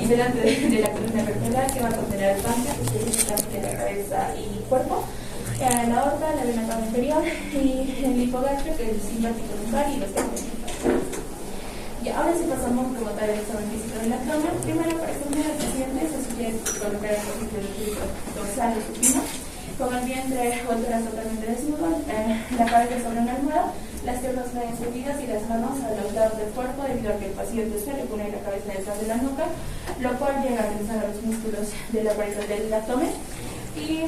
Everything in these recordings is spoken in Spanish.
y delante de la columna vertebral, que va a contener el páncreas, específicamente la cabeza y cuerpo, la aorta, la vena cava inferior y el hipogastrio, que es el simpático lumbar y los tempos. Y ahora sí pasamos como tal el examen físico del abdomen. Primero, para examinar al paciente se sugiere colocar el posición del cúbito dorsal o supino, con el vientre o alturas totalmente desnudo, la cabeza sobre una almohada, las piernas bien extendidas y las manos a los lados del cuerpo, debido a que el paciente suele poner la cabeza detrás de la nuca, lo cual llega a tensar a los músculos de la pared del abdomen. Y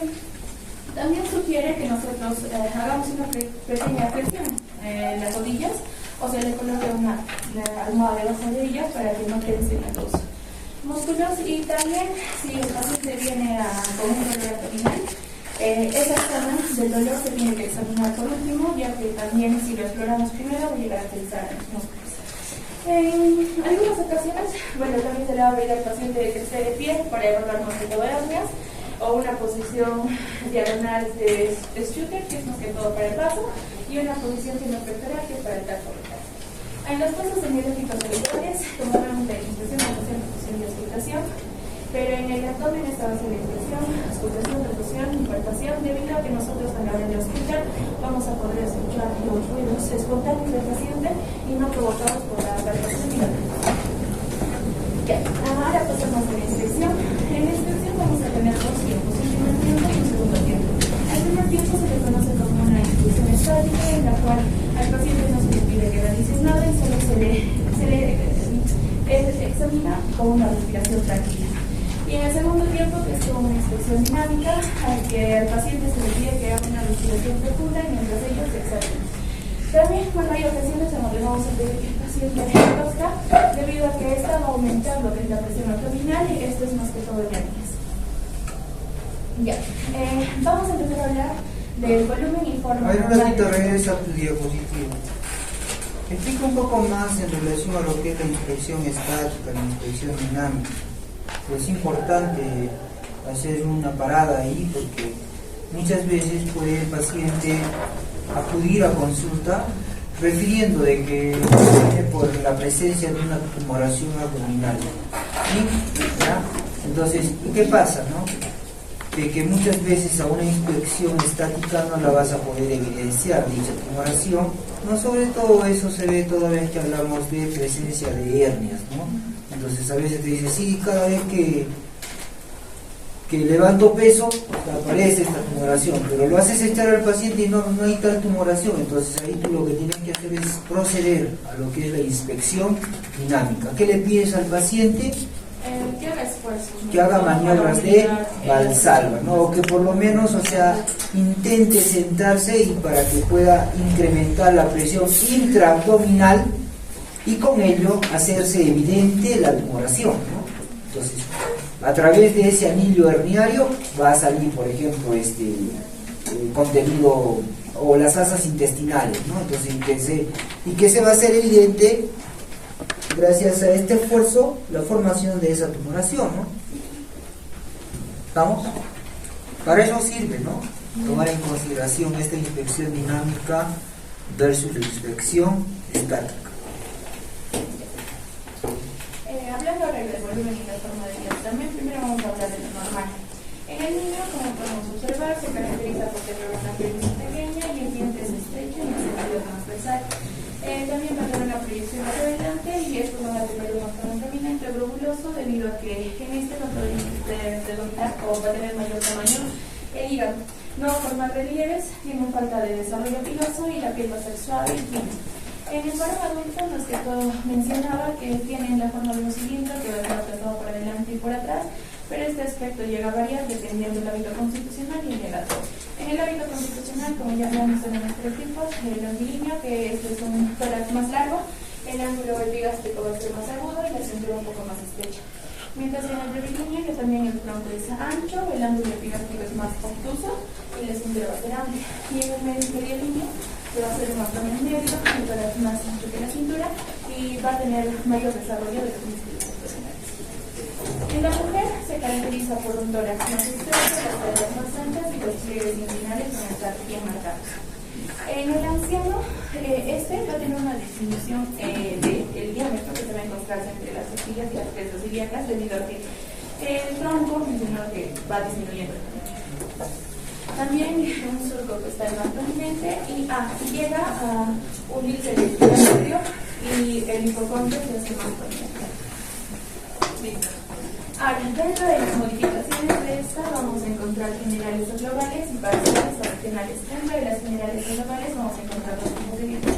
también sugiere que nosotros hagamos una pequeña flexión en las rodillas, o se le coloque una almohada debajo de ella para que no tensen los músculos. Y también, si el paciente viene con un dolor abdominal, esa zona del dolor se tiene que examinar por último, ya que también si lo exploramos primero va a llegar a tensar los músculos. En algunas ocasiones, también se le va a pedir al paciente que esté de pie para evaluar más que todo hernias, o una posición diagonal de Schutter, que es más que todo para el vaso, y una posición pectoral, que es para el tacto rectal. En los pasos semiológicos habituales, como vemos la inspección, rotación y auscultación, pero en el abdomen esta va a ser la inspección, auscultación, rotación y palpación, debido a que nosotros a la hora de auscultar vamos a poder escuchar los ruidos espontáneos del paciente y no provocados por la palpación y la rotación. Ahora pasamos a la inspección. En la inspección vamos a tener dos tiempos, un primer tiempo y un segundo tiempo. El primer tiempo se le conoce como una inspección estática, en la cual al paciente no se le pide que realice nada y solo se le examina con una respiración tranquila. Y en el segundo tiempo, que es como una inspección dinámica, al que al paciente se le pide que haga una respiración profunda mientras ellos se examinan. También, hay ocasiones en donde vamos a pedir que el paciente reduzca, debido a que esta va aumentando la presión abdominal, y esto es más que todo en hernias. Vamos a empezar a hablar del volumen y forma. A ver, un ratito, regresa a tu diapositiva. Explica un poco más en relación a lo que es la inspección estática, la inspección dinámica. Pues es importante hacer una parada ahí, porque muchas veces puede el paciente acudir a consulta refiriendo de que viene por la presencia de una tumoración abdominal. ¿Sí? ¿Ya? Entonces, ¿y qué pasa, no? De que muchas veces a una inspección estática no la vas a poder evidenciar dicha tumoración, no, sobre todo eso se ve toda vez que hablamos de presencia de hernias, ¿no? Entonces a veces te dice, sí, cada vez que levanto peso aparece esta tumoración, pero lo haces echar al paciente y no hay tal tumoración. Entonces ahí tú lo que tienes que hacer es proceder a lo que es la inspección dinámica. ¿Qué le pides al paciente? Que haga esfuerzos, ¿no? Que haga maniobras de Valsalva, ¿no? O que por lo menos, intente sentarse y para que pueda incrementar la presión intraabdominal y con ello hacerse evidente la tumoración, ¿no? Entonces, a través de ese anillo herniario va a salir, por ejemplo, el contenido o las asas intestinales, ¿no? Entonces, que se va a hacer evidente gracias a este esfuerzo la formación de esa tumoración, ¿no? ¿Estamos? Para eso sirve, ¿no? Tomar en consideración esta inspección dinámica versus la inspección estática. Hablando ahora del volumen y la forma de vida, también primero vamos a hablar de lo normal. En el niño, como podemos observar, se caracteriza por tener una piel muy pequeña y el diente es estrecho y el sentido transversal. También va a tener una proyección hacia adelante, y esto va a tener un prominente globuloso, debido a que en este no podemos predominar o va a tener mayor tamaño el hígado. No va a formar relieves, tiene falta de desarrollo piloso y la piel va a ser suave y fina. En el varón adulto, más que todo mencionaba que tienen la forma de un cilindro que va a estar apretado por adelante y por atrás, pero este aspecto llega a variar dependiendo del hábito constitucional y en el edad. En el hábito constitucional, como ya hablamos, tenemos tres tipos: el longilíneo, que este es un tórax más largo, el ángulo epigástrico va a ser más agudo y la cintura un poco más estrecha. Mientras que en el brevilíneo, que también el tronco es ancho, el ángulo epigástrico es más obtuso y la cintura va a ser amplia. Y en el medialíneo, que va a ser un abdomen medio, el tórax más ancho que la cintura y va a tener mayor desarrollo de los músculos abdominales. En la mujer se caracteriza por un tórax más estrecho, las caderas más anchas y los pliegues inguinales van a estar bien marcados. En el anciano, este va a tener una disminución del diámetro, que se va suele encontrarse entre las costillas y las presas ilíacas, debido a que el tronco mencionó que va disminuyendo. También un surco que está en la prominente y llega a unirse el epitelio y el hipocondrio que hace más prominente. Listo. Ahora, dentro de las modificaciones de esta vamos a encontrar generales o globales y parciales o regionales. Dentro de las generales o globales vamos a encontrar dos tipos de vientres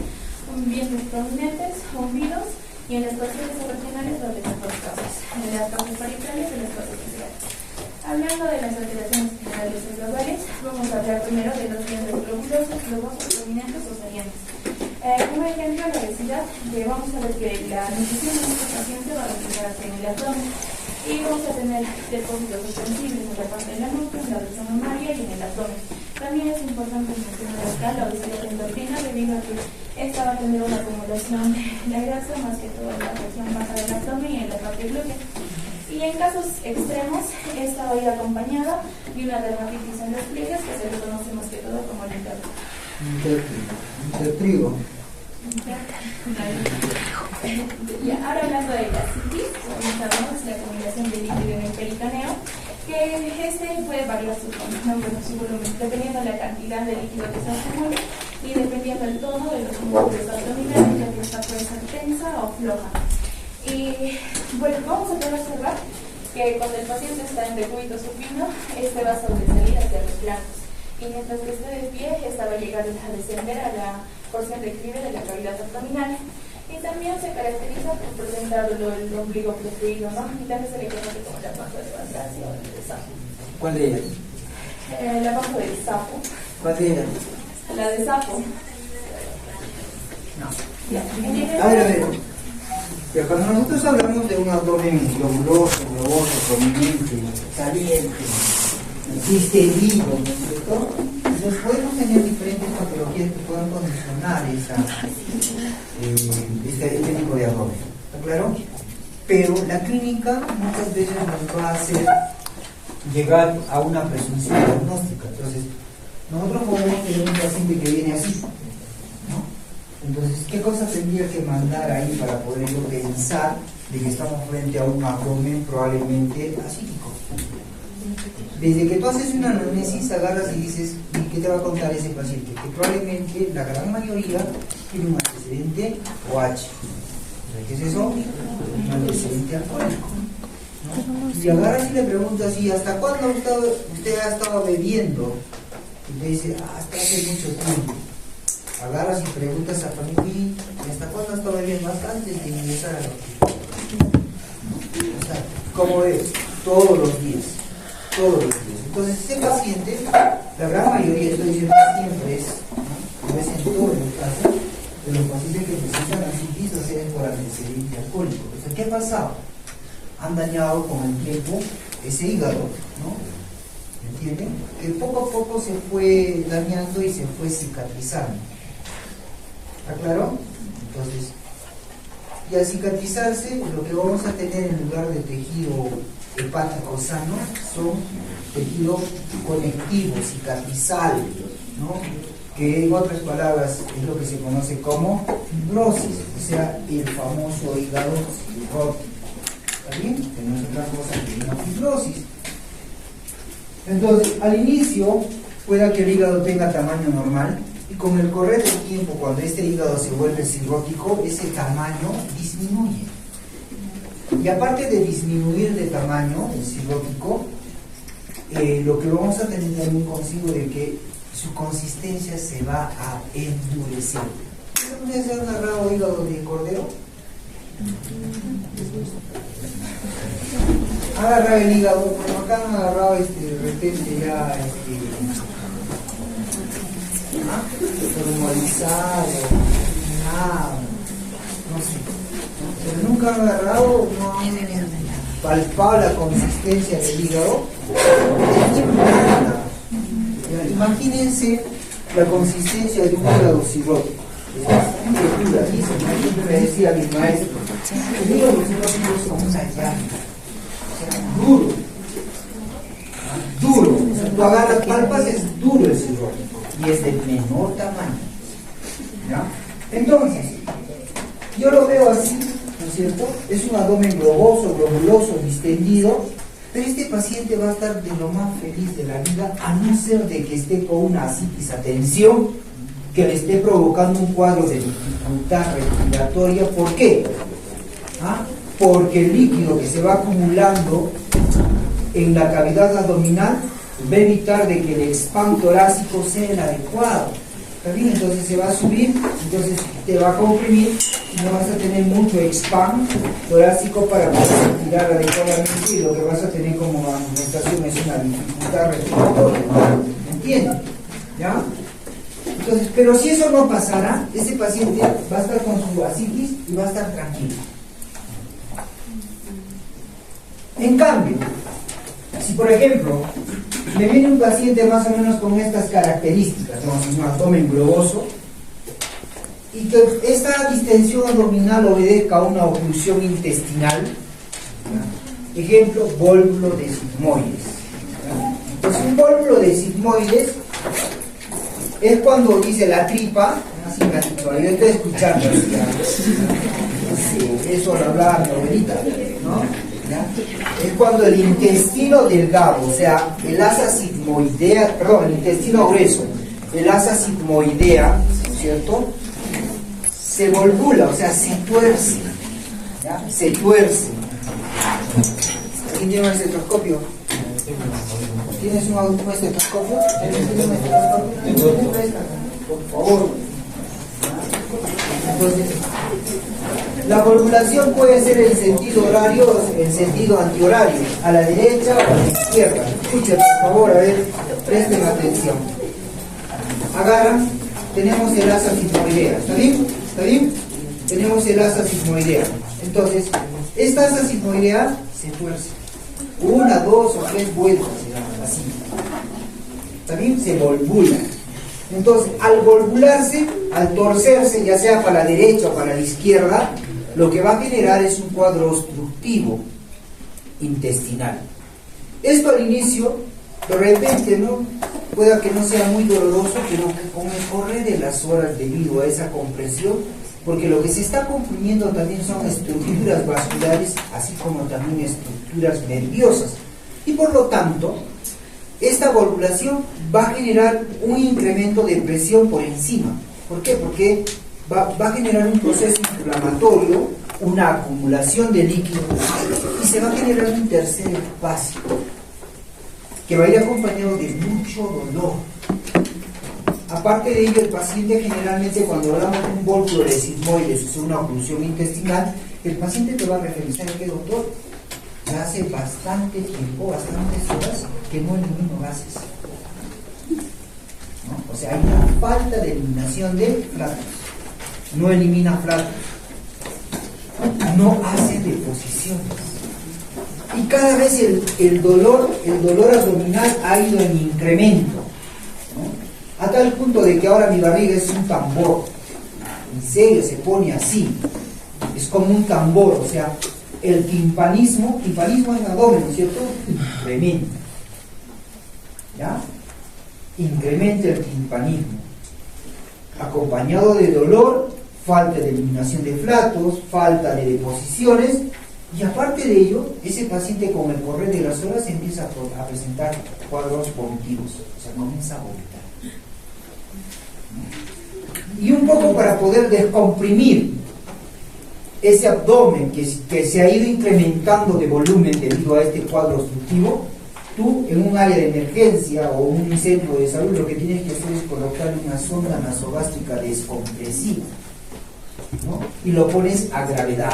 prominentes o hundidos, y en las parciales o regionales donde están dos casos, en las causas parietales y en las causas faciales. Hablando de las alteraciones generales o globales, vamos a hablar primero de los vientres globulosos, globosos, prominentes o salientes. Como ejemplo, la obesidad, vamos a ver que la nutrición de nuestro paciente va a replicarse en el abdomen y vamos a tener depósitos sensibles en la parte de la nuca, en la región mamaria y en el abdomen. También es importante mencionar acá la obesidad endocrina, debido a que esta va a tener una acumulación de la grasa más que todo en la región baja del abdomen y en la parte glútea. Y en casos extremos, esta va a ir acompañada de una dermatitis en los pliegues, que se le conoce más que todo como el intertrigo. Ya, ahora hablando de la citis, sabemos la acumulación de líquido en el peritoneo, que este puede variar su volumen, dependiendo de la cantidad de líquido que se acumula y dependiendo del tono de los músculos abdominales, ya que esta puede ser tensa o floja. Y bueno, vamos a poder observar que cuando el paciente está en decúbito supino, este va a sobresalir hacia los flancos, y mientras que esté de pie, esta va a llegar a descender a la porción declive de la cavidad abdominal. Y también se caracteriza por presentar el ombligo preferido, ¿no? Y también se le conoce como la panza de Baltracio o de sapo. ¿Cuál de ellas? La panza del sapo. ¿Cuál de ellas? La de sapo. No. Ya. A ver. Pero cuando nosotros hablamos de un abdomen globuloso, globoso, prominente, saliente, disterido, ¿no es cierto? Entonces podemos tener diferentes patologías que puedan condicionar este tipo de abdomen. ¿Está claro? Pero la clínica muchas veces nos va a hacer llegar a una presunción diagnóstica. Entonces, nosotros podemos tener un paciente que viene así, ¿no? Entonces, ¿qué cosa tendría que mandar ahí para poder yo pensar de que estamos frente a un abdomen probablemente asítico? Desde que tú haces una anamnesis, agarras y dices, ¿y qué te va a contar ese paciente? Que probablemente la gran mayoría tiene un antecedente OH. ¿Qué es eso? Un antecedente alcohólico, ¿no? Y agarras y le preguntas, ¿y hasta cuándo usted ha estado bebiendo? Y te dice, hasta hace mucho tiempo. Agarras y preguntas a tu amigo, ¿y hasta cuándo ha estado bebiendo? Hasta antes de ingresar a la hospital. O sea, ¿cómo ves? Todos los días. Entonces, ese paciente, la gran mayoría, estoy diciendo siempre es, ¿no? Es en todos los casos de los pacientes que presentan asitis o sea por antecedente alcohólico. O sea, ¿qué ha pasado? Han dañado con el tiempo ese hígado, ¿no? ¿Entienden? Que poco a poco se fue dañando y se fue cicatrizando. ¿Está claro? Entonces, y al cicatrizarse, lo que vamos a tener en lugar de tejido hepático sano son tejido conectivo, cicatrizal, ¿no? Que en otras palabras es lo que se conoce como fibrosis, o sea, el famoso hígado cirrótico. ¿Está bien? Que no es otra cosa que una fibrosis. Entonces, al inicio, pueda que el hígado tenga tamaño normal, y con el correr del tiempo, cuando este hígado se vuelve cirrótico, ese tamaño disminuye. Y aparte de disminuir de tamaño, el cirrótico, lo que vamos a tener también consigo de que su consistencia se va a endurecer. ¿Ustedes han agarrado hígado de cordero? Agarrar el hígado, bueno, acá han agarrado de repente ya formalizado, cocinado, no sé, pero nunca han agarrado, no han palpado la consistencia del hígado. Imagínense la consistencia de un hígado cirrótico. Me decía mi maestro, el hígado cirrótico es como una llanta, duro, o sea, tú agarras palpas, es duro el cirrótico y es de menor tamaño, ¿ya? Entonces, yo lo veo así ¿no es cierto? Es un abdomen globoso, globuloso, distendido, pero este paciente va a estar de lo más feliz de la vida, a no ser de que esté con una ascitis a tensión que le esté provocando un cuadro de dificultad respiratoria. ¿Por qué? Porque el líquido que se va acumulando en la cavidad abdominal va a evitar de que el expand torácico sea el adecuado. ¿Está bien? Entonces se va a subir, entonces te va a comprimir y no vas a tener mucho expand torácico para poder respirar adecuadamente, y lo que vas a tener como manifestación es una dificultad respiratoria. ¿Me entiendes? ¿Ya? Entonces, pero si eso no pasara, ese paciente va a estar con su ascitis y va a estar tranquilo. En cambio, si por ejemplo me viene un paciente más o menos con estas características, ¿no? Un abdomen globoso, y que esta distensión abdominal obedezca a una oclusión intestinal, ¿ya? Ejemplo, vólvulo de sigmoides. Entonces, un vólvulo de sigmoides es cuando dice la tripa, así me ha dicho, yo estoy escuchando así, sí, eso lo hablaba mi abuelita, ¿no? ¿Ya? Es cuando el intestino delgado, o sea, el asa sigmoidea, perdón, el intestino grueso, el asa sigmoidea, ¿cierto?, se volvula, o sea, se tuerce, ¿ya? Se tuerce. ¿Quién tiene un estetoscopio? ¿Tienes un estetoscopio? ¿Tienes un estetoscopio? Por favor. Entonces, la volvulación puede ser en sentido horario o en sentido antihorario, a la derecha o a la izquierda. Escuchen, por favor, a ver, presten atención. Agarran, tenemos el asa sigmoidea, ¿está bien? ¿Está bien? Tenemos el asa sigmoidea. Entonces, esta asa sigmoidea se tuerce. 1, 2 o 3 vueltas, así. ¿Está bien? Se volvula. Entonces, al volvularse, al torcerse, ya sea para la derecha o para la izquierda, lo que va a generar es un cuadro obstructivo intestinal. Esto al inicio, de repente, ¿no?, pueda que no sea muy doloroso, pero que con el correr de las horas, debido a esa compresión, porque lo que se está comprimiendo también son estructuras vasculares, así como también estructuras nerviosas, y por lo tanto esta volvulación va a generar un incremento de presión por encima. ¿Por qué? Porque va a generar un proceso inflamatorio, una acumulación de líquido, y se va a generar un tercer espacio que va a ir acompañado de mucho dolor. Aparte de ello, el paciente generalmente, cuando hablamos de un vólvulo de sigmoides, o sea, una oclusión intestinal, el paciente te va a referir: ¿sabe qué, doctor? Ya hace bastante tiempo, bastantes horas, que no elimino gases, ¿no? O sea, hay una falta de eliminación de flatos. No elimina flatos, no hace deposiciones, y cada vez el dolor abdominal ha ido en incremento, ¿no? A tal punto de que ahora mi barriga es un tambor. En serio, se pone así, es como un tambor. O sea, el timpanismo es abdomen, ¿no es cierto? Incrementa, ¿ya? Incrementa el timpanismo, acompañado de dolor, falta de eliminación de flatos, falta de deposiciones, y aparte de ello, ese paciente con el correr de las horas empieza a presentar cuadros vomitivos, o sea, comienza a vomitar. Y un poco para poder descomprimir ese abdomen que se ha ido incrementando de volumen debido a este cuadro obstructivo, tú en un área de emergencia o un centro de salud lo que tienes que hacer es colocar una sonda nasogástrica descompresiva, ¿no? Y lo pones a gravedad.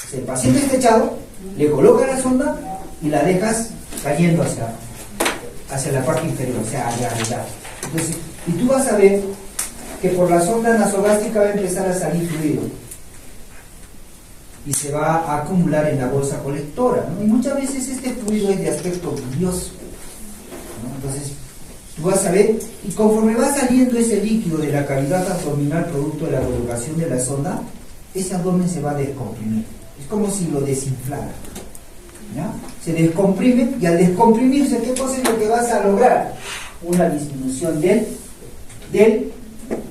O sea, el paciente está echado, le colocas la sonda y la dejas cayendo hacia la parte inferior, o sea, a gravedad. Entonces, y tú vas a ver que por la sonda nasogástrica va a empezar a salir fluido y se va a acumular en la bolsa colectora, ¿no? Y muchas veces este fluido es de aspecto bilioso, ¿no? Entonces tú vas a ver, y conforme va saliendo ese líquido de la cavidad abdominal producto de la colocación de la sonda, ese abdomen se va a descomprimir. Es como si lo desinflara, ¿ya? Se descomprime, y al descomprimirse, ¿qué cosa es lo que vas a lograr? Una disminución del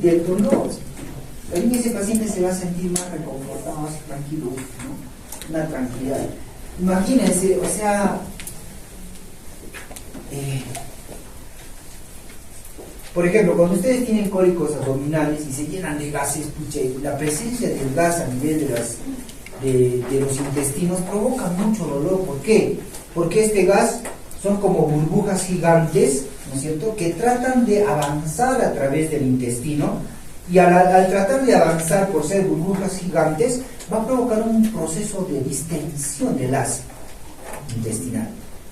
dolor. también ese paciente se va a sentir más reconfortado, más tranquilo, ¿no? Una tranquilidad. Imagínense, o sea, por ejemplo, cuando ustedes tienen cólicos abdominales y se llenan de gases, pucha, la presencia del gas a nivel de los intestinos provoca mucho dolor. ¿Por qué? Porque este gas son como burbujas gigantes, ¿no es cierto?, que tratan de avanzar a través del intestino, y al tratar de avanzar por ser burbujas gigantes, va a provocar un proceso de distensión del ácido intestinal.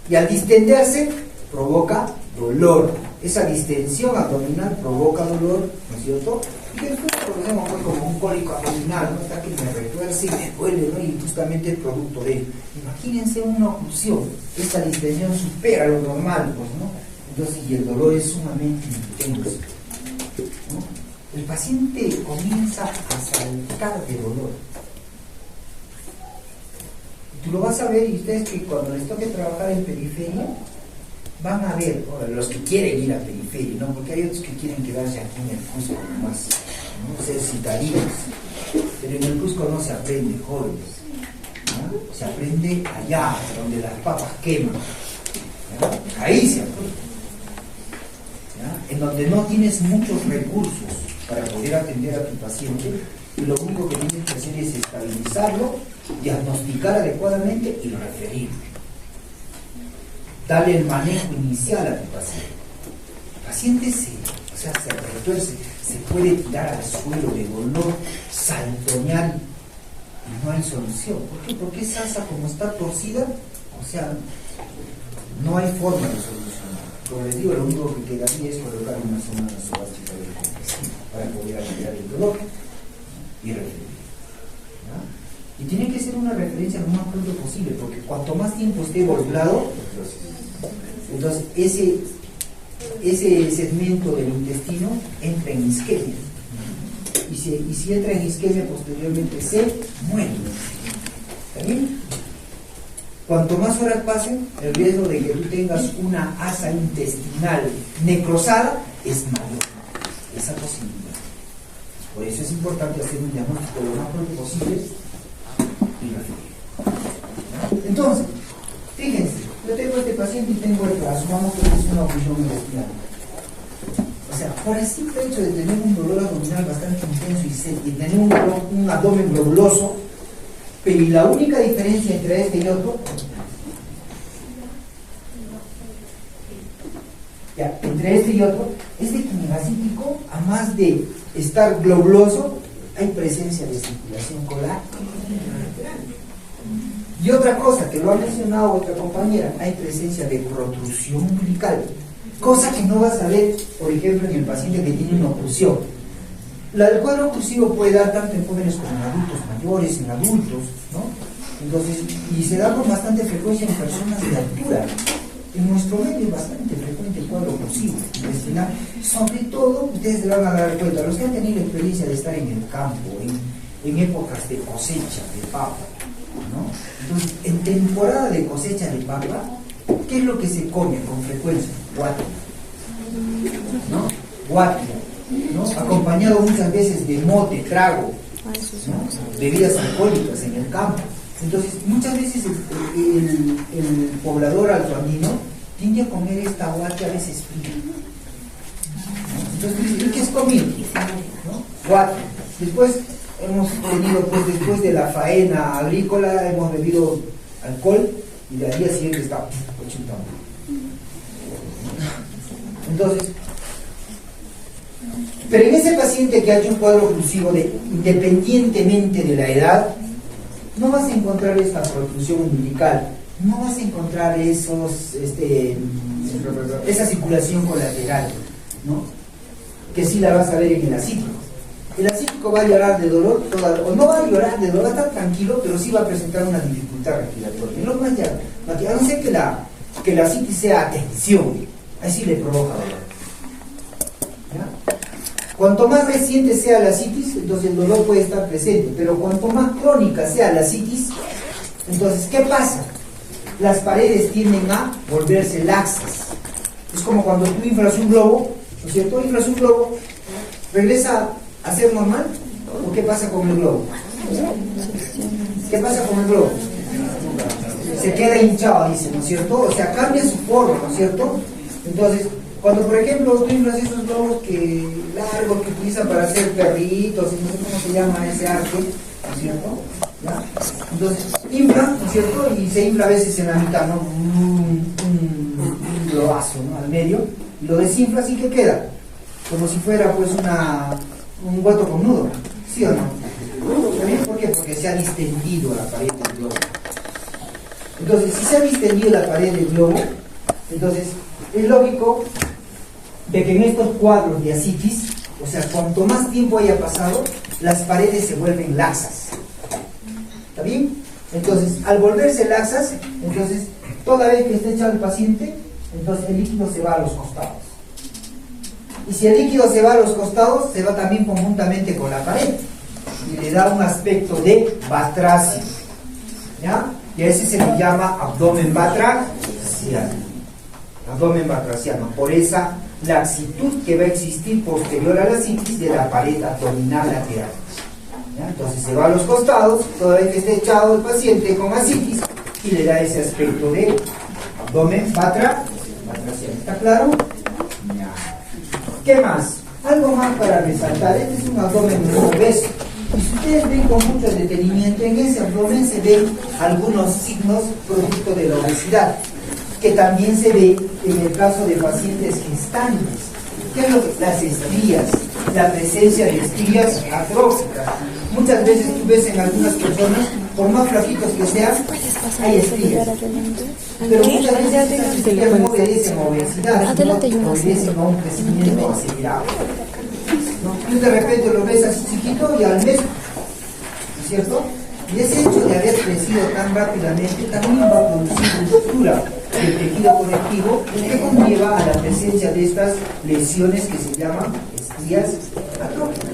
Y al distenderse, provoca dolor. Esa distensión abdominal provoca dolor, ¿no es cierto? Y que después lo conocemos pues como un cólico abdominal, ¿no? Está que me retuerce y me duele, ¿no? Y justamente el producto de ello. Imagínense una oclusión. Esta distensión supera lo normal, pues, ¿no? Entonces, y el dolor es sumamente intenso, ¿no? El paciente comienza a saltar de dolor. Y tú lo vas a ver, y ustedes que cuando les toque trabajar en periferia, van a ver, los que quieren ir a periferia, ¿no? Porque hay otros que quieren quedarse aquí en el Cusco nomás, ¿no? Ser citadinos. Pero en el Cusco no se aprende, jóvenes, ¿no? Se aprende allá, donde las papas queman, ¿no? Ahí se aprende, ¿no? En donde no tienes muchos recursos para poder atender a tu paciente, y lo único que tienes que hacer es estabilizarlo, diagnosticar adecuadamente y referir. Darle el manejo inicial a tu paciente. El paciente se retuerce, se puede tirar al suelo de dolor, saltonear, y no hay solución. ¿Por qué? Porque esa asa, como está torcida, o sea, no hay forma de solucionar. Como les digo, lo único que quedaría es colocar una zona sobástrica de compresión para poder aliviar el dolor y referir. ¿No? Y tiene que ser una referencia lo más pronto posible, porque cuanto más tiempo esté volcado, entonces ese segmento del intestino entra en isquemia. Y si entra en isquemia, posteriormente se muere. ¿Está bien? Cuanto más horas pasen, el riesgo de que tú tengas una asa intestinal necrosada es mayor. Esa posibilidad. Por eso es importante hacer un diagnóstico lo más pronto posible y referir. Entonces, fíjense, yo tengo este paciente y tengo el caso, vamos a hacer una oclusión intestinal. O sea, por el simple hecho de tener un dolor abdominal bastante intenso y tener un abdomen globuloso, pero y la única diferencia entre este y otro, entre este y otro, es de que en el acítico, a más de estar globuloso, hay presencia de circulación colar. Y otra cosa, que lo ha mencionado otra compañera, hay presencia de protrusión umbilical, cosa que no vas a ver, por ejemplo, en el paciente que tiene una oclusión. El cuadro oclusivo puede dar tanto en jóvenes como en adultos mayores, en adultos, ¿no? Entonces, y se da con bastante frecuencia en personas de altura. En nuestro medio es bastante frecuente el cuadro oclusivo intestinal. Sobre todo, ustedes se van a dar cuenta, los que han tenido la experiencia de estar en el campo, en épocas de cosecha de papa, ¿no? Entonces, en temporada de cosecha de papa, ¿qué es lo que se come con frecuencia? Guatio, ¿no? Guatio, ¿no? Acompañado muchas veces de mote, trago, ¿no? Bebidas alcohólicas en el campo. Entonces, muchas veces el poblador altoandino tiende a comer esta guatio a veces fría, ¿no? Entonces, ¿qué es comido? ¿No? Guatio. Después hemos tenido, pues después de la faena agrícola, hemos bebido alcohol y al día siguiente está ochentando. Entonces, pero en ese paciente que ha hecho un cuadro oclusivo, independientemente de la edad, no vas a encontrar esta protrusión umbilical, no vas a encontrar esa circulación colateral, ¿no? Que sí la vas a ver en el acítico. El acítico va a llorar de dolor, o no va a llorar de dolor, va a estar tranquilo, pero sí va a presentar una dificultad respiratoria. No más ya, a no ser que la asitis sea tensión, ahí sí le provoca dolor. ¿Ya? Cuanto más reciente sea la asitis, entonces el dolor puede estar presente, pero cuanto más crónica sea la asitis, entonces, ¿qué pasa? Las paredes tienden a volverse laxas. Es como cuando tú inflas un globo, ¿no es cierto? Inflas un globo, regresa a ser normal, ¿qué pasa con el globo? ¿Qué pasa con el globo? Se queda hinchado, dice, ¿no es cierto? O sea, cambia su forma, ¿no es cierto? Entonces, cuando por ejemplo tú inflas esos globos largos que utilizan para hacer perritos, y no sé cómo se llama ese arte, ¿no es cierto? ¿Ya? Entonces, infla, ¿no es cierto? Y se infla a veces en la mitad, ¿no? Un globazo, ¿no? Al medio, y lo desinfla así que queda, como si fuera pues un hueco con nudo, ¿sí o no? ¿Está bien? ¿Por qué? Porque se ha distendido la pared del globo. Entonces, si se ha distendido la pared del globo, entonces es lógico de que en estos cuadros de asitis, o sea, cuanto más tiempo haya pasado, las paredes se vuelven laxas. ¿Está bien? Entonces, al volverse laxas, entonces, toda vez que esté echado el paciente, entonces el líquido se va a los costados. Y si el líquido se va a los costados, se va también conjuntamente con la pared. Y le da un aspecto de batracio. ¿Ya? Y a ese se le llama abdomen batraciano. Abdomen batraciano, por esa laxitud que va a existir posterior a la asitis de la pared abdominal lateral. ¿Ya? Entonces se va a los costados, toda vez que esté echado el paciente con asitis, y le da ese aspecto de abdomen batraciano. ¿Está claro? Ya. ¿Qué más? Algo más para resaltar. Este es un abdomen obeso. Y si ustedes ven con mucho detenimiento, en ese abdomen se ven algunos signos producto de la obesidad, que también se ve en el caso de pacientes gestantes. ¿Qué es lo que? Las estrías, la presencia de estrías atróficas. Muchas veces tú ves en algunas personas, por más flaquitos que sean, hay estrías. Pero muchas veces esas estrías no obedecen a obesidad, sino obedecen a un crecimiento acelerado. Tú de repente lo ves así chiquito y al mes, ¿no es cierto? Y ese hecho de haber crecido tan rápidamente también va a producir ruptura del tejido conectivo que conlleva a la presencia de estas lesiones que se llaman estrías atróficas,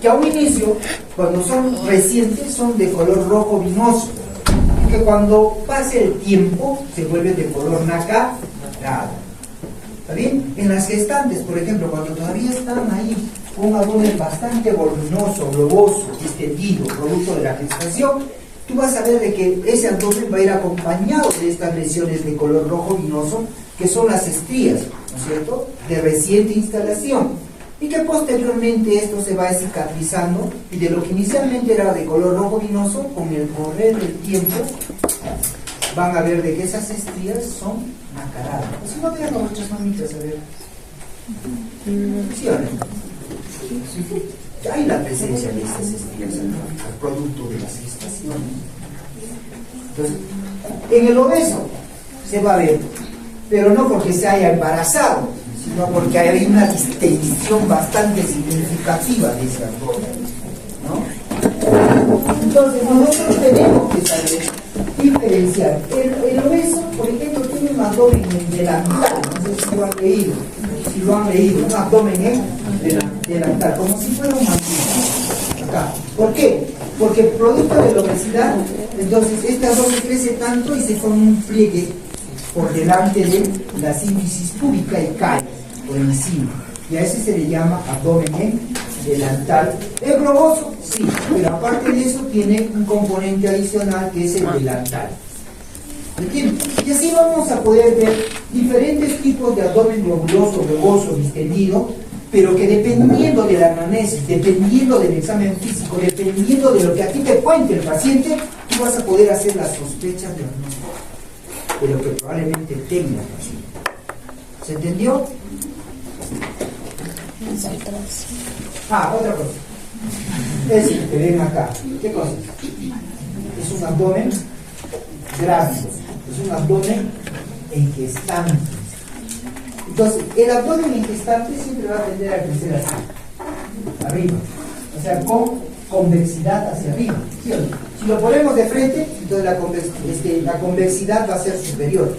que a un inicio, cuando son recientes, son de color rojo vinoso, y que cuando pase el tiempo se vuelven de color nacarado. ¿Está bien? En las gestantes, por ejemplo, cuando todavía están ahí, un abdomen bastante voluminoso, globoso, distendido, producto de la gestación, tú vas a ver de que ese abdomen va a ir acompañado de estas lesiones de color rojo vinoso, que son las estrías, ¿no es cierto?, de reciente instalación, y que posteriormente esto se va cicatrizando, y de lo que inicialmente era de color rojo vinoso, con el correr del tiempo, van a ver de que esas estrías son nacaradas. Si no vean nuestras mamitas, a ver. ¿Sí o no? Hay la presencia de estas estrías al producto de las gestaciones. Entonces, en el obeso se va a ver, pero no porque se haya embarazado, sino porque hay una distensión bastante significativa de ese abdomen, ¿no? Entonces, nosotros tenemos que saber diferenciar. El obeso, por ejemplo, tiene un abdomen delantal, no sé si lo han leído, un abdomen delantal, como si fuera un mantillo. Acá. ¿Por qué? Porque producto de la obesidad, entonces este abdomen crece tanto y se forma un pliegue por delante de la sínfisis púbica y cae por encima. Y a ese se le llama abdomen delantal. ¿Es globoso? Sí, pero aparte de eso tiene un componente adicional que es el delantal. ¿Entiendes? Y así vamos a poder ver diferentes tipos de abdomen globuloso, globoso, distendido, pero que dependiendo de la anamnesis, dependiendo del examen físico, dependiendo de lo que a ti te cuente el paciente, tú vas a poder hacer las sospechas de lo que probablemente tenga el paciente. ¿Se entendió? Otra cosa. Es decir, que ven acá. ¿Qué cosa? Es un abdomen grávido. Es un abdomen en gestante. Entonces, el abdomen en gestante siempre va a tender a crecer así, arriba. O sea, con convexidad hacia arriba. ¿Sí o no? Si lo ponemos de frente, entonces la convexidad va a ser superior.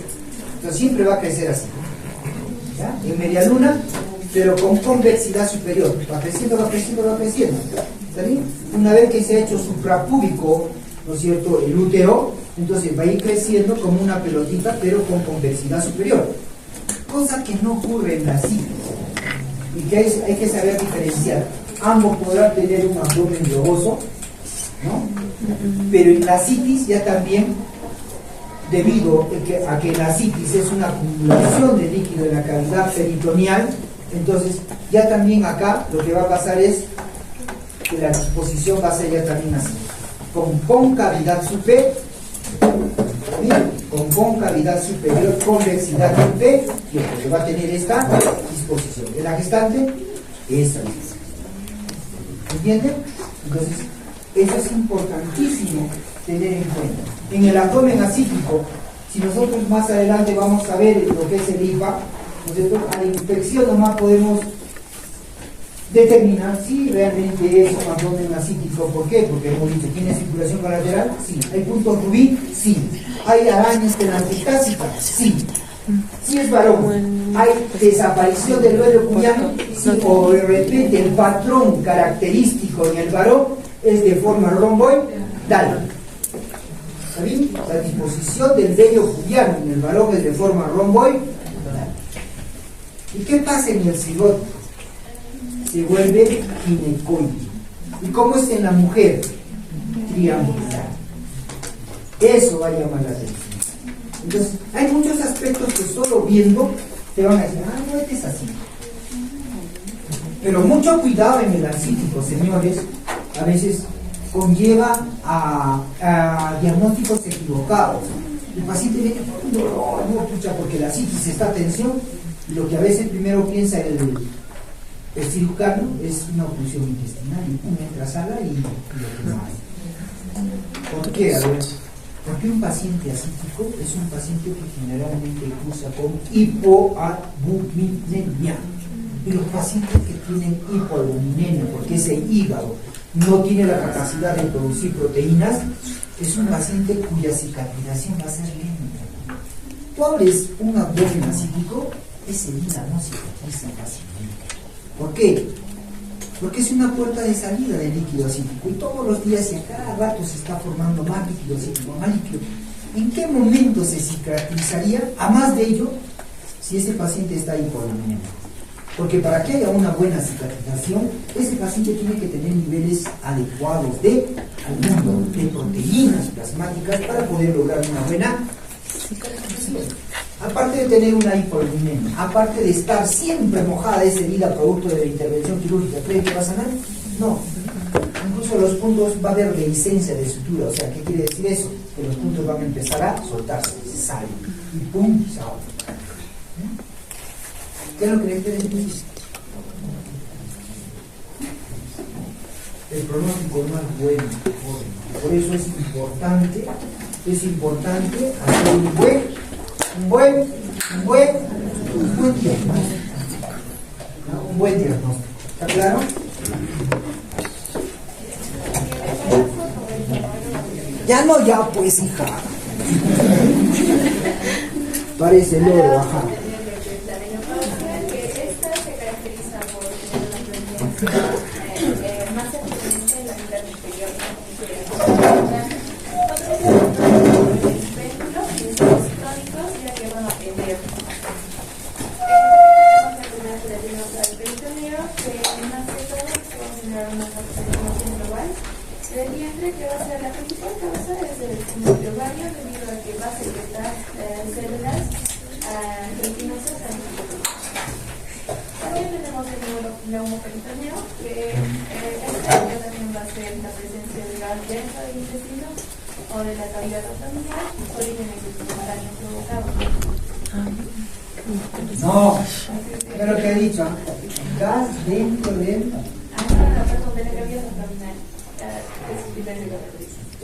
Entonces, siempre va a crecer así. ¿Ya? En media luna, pero con convexidad superior. Va creciendo, va creciendo, va creciendo. ¿Está bien? Una vez que se ha hecho suprapúbico, ¿no es cierto?, el útero, entonces va a ir creciendo como una pelotita, pero con convexidad superior. Cosa que no ocurre en la sífilis. Y que hay que saber diferenciar. ambos podrán tener un abdomen globoso, ¿no? Pero en la citis ya también, debido a que la citis es una acumulación de líquido en la cavidad peritoneal, entonces ya también acá lo que va a pasar es que la disposición va a ser ya también así, con concavidad superior, convexidad superior, lo que va a tener esta disposición. En la gestante, esta disposición. ¿Entienden? Entonces, eso es importantísimo tener en cuenta. En el abdomen acítico, si nosotros más adelante vamos a ver lo que es el IPA, nosotros a la inspección nomás podemos determinar si realmente es un abdomen acítico. ¿Por qué? Porque hemos dicho, ¿tiene circulación colateral? Sí. ¿Hay puntos rubí? Sí. ¿Hay arañas telangiectásicas? Sí. Si es varón, ¿hay desaparición del duelo pubiano? Sí. O de repente el patrón característico en el varón es de forma romboidal. ¿Está bien? La disposición del vello pubiano en el varón es de forma romboidal. ¿Y qué pasa en el cigoto? Se vuelve ginecoide. ¿Y cómo es en la mujer? Triangular. Eso va a llamar la atención. Entonces, hay muchos aspectos que solo viendo te van a decir, no, este es así. Pero mucho cuidado en el acítico, señores, a veces conlleva a diagnósticos equivocados. El paciente viene con un dolor, no, pucha, porque la citis está a tensión, y lo que a veces primero piensa el cirujano es una oclusión intestinal, y pum, entra a sala y lo que no hay. ¿Por qué? A ver, porque un paciente acítico es un paciente que generalmente cursa con hipoalbuminemia. Y los pacientes que tienen hipoalbuminemia, porque ese hígado no tiene la capacidad de producir proteínas, es un paciente cuya cicatrización va a ser lenta. Tú abres un abdomen acítico, ese hígado no cicatriza fácilmente. ¿Por qué? Porque es una puerta de salida del líquido acítico y todos los días y a cada rato se está formando más líquido acítico, más líquido. ¿En qué momento se cicatrizaría? A más de ello, si ese paciente está hipoalbuminémico. Porque para que haya una buena cicatrización, ese paciente tiene que tener niveles adecuados de albumo, de proteínas plasmáticas para poder lograr una buena cicatrización. Aparte de tener una hipoalbuminemia, aparte de estar siempre mojada esa herida producto de la intervención quirúrgica, ¿creen que va a sanar? No. Incluso los puntos va a haber dehiscencia de sutura. O sea, ¿qué quiere decir eso? Que los puntos van a empezar a soltarse, se salen y pum, se ahogan. ¿Qué es lo que le quiere decir? El pronóstico no es bueno. Por eso es importante hacer un buen diagnóstico. ¿No? Un buen diagnóstico. ¿Está claro? Ya no, ya pues, hija. Parece loro, ajá. Más eficiente en la mitad inferior. Ya que van a atender. Vamos a tener que más que todo se va a generar una aproximación global. El vientre, que va a ser la principal causa, es el ovario, debido a que va a secretar células gelatinosas antibióticas. También tenemos el neumoperitoneo, que también va a ser la presencia de gas dentro del intestino o de la cavidad abdominal, orígenes espontáneos provocados. No, pero que he dicho, gas dentro del... Perdón, de la cavidad abdominal.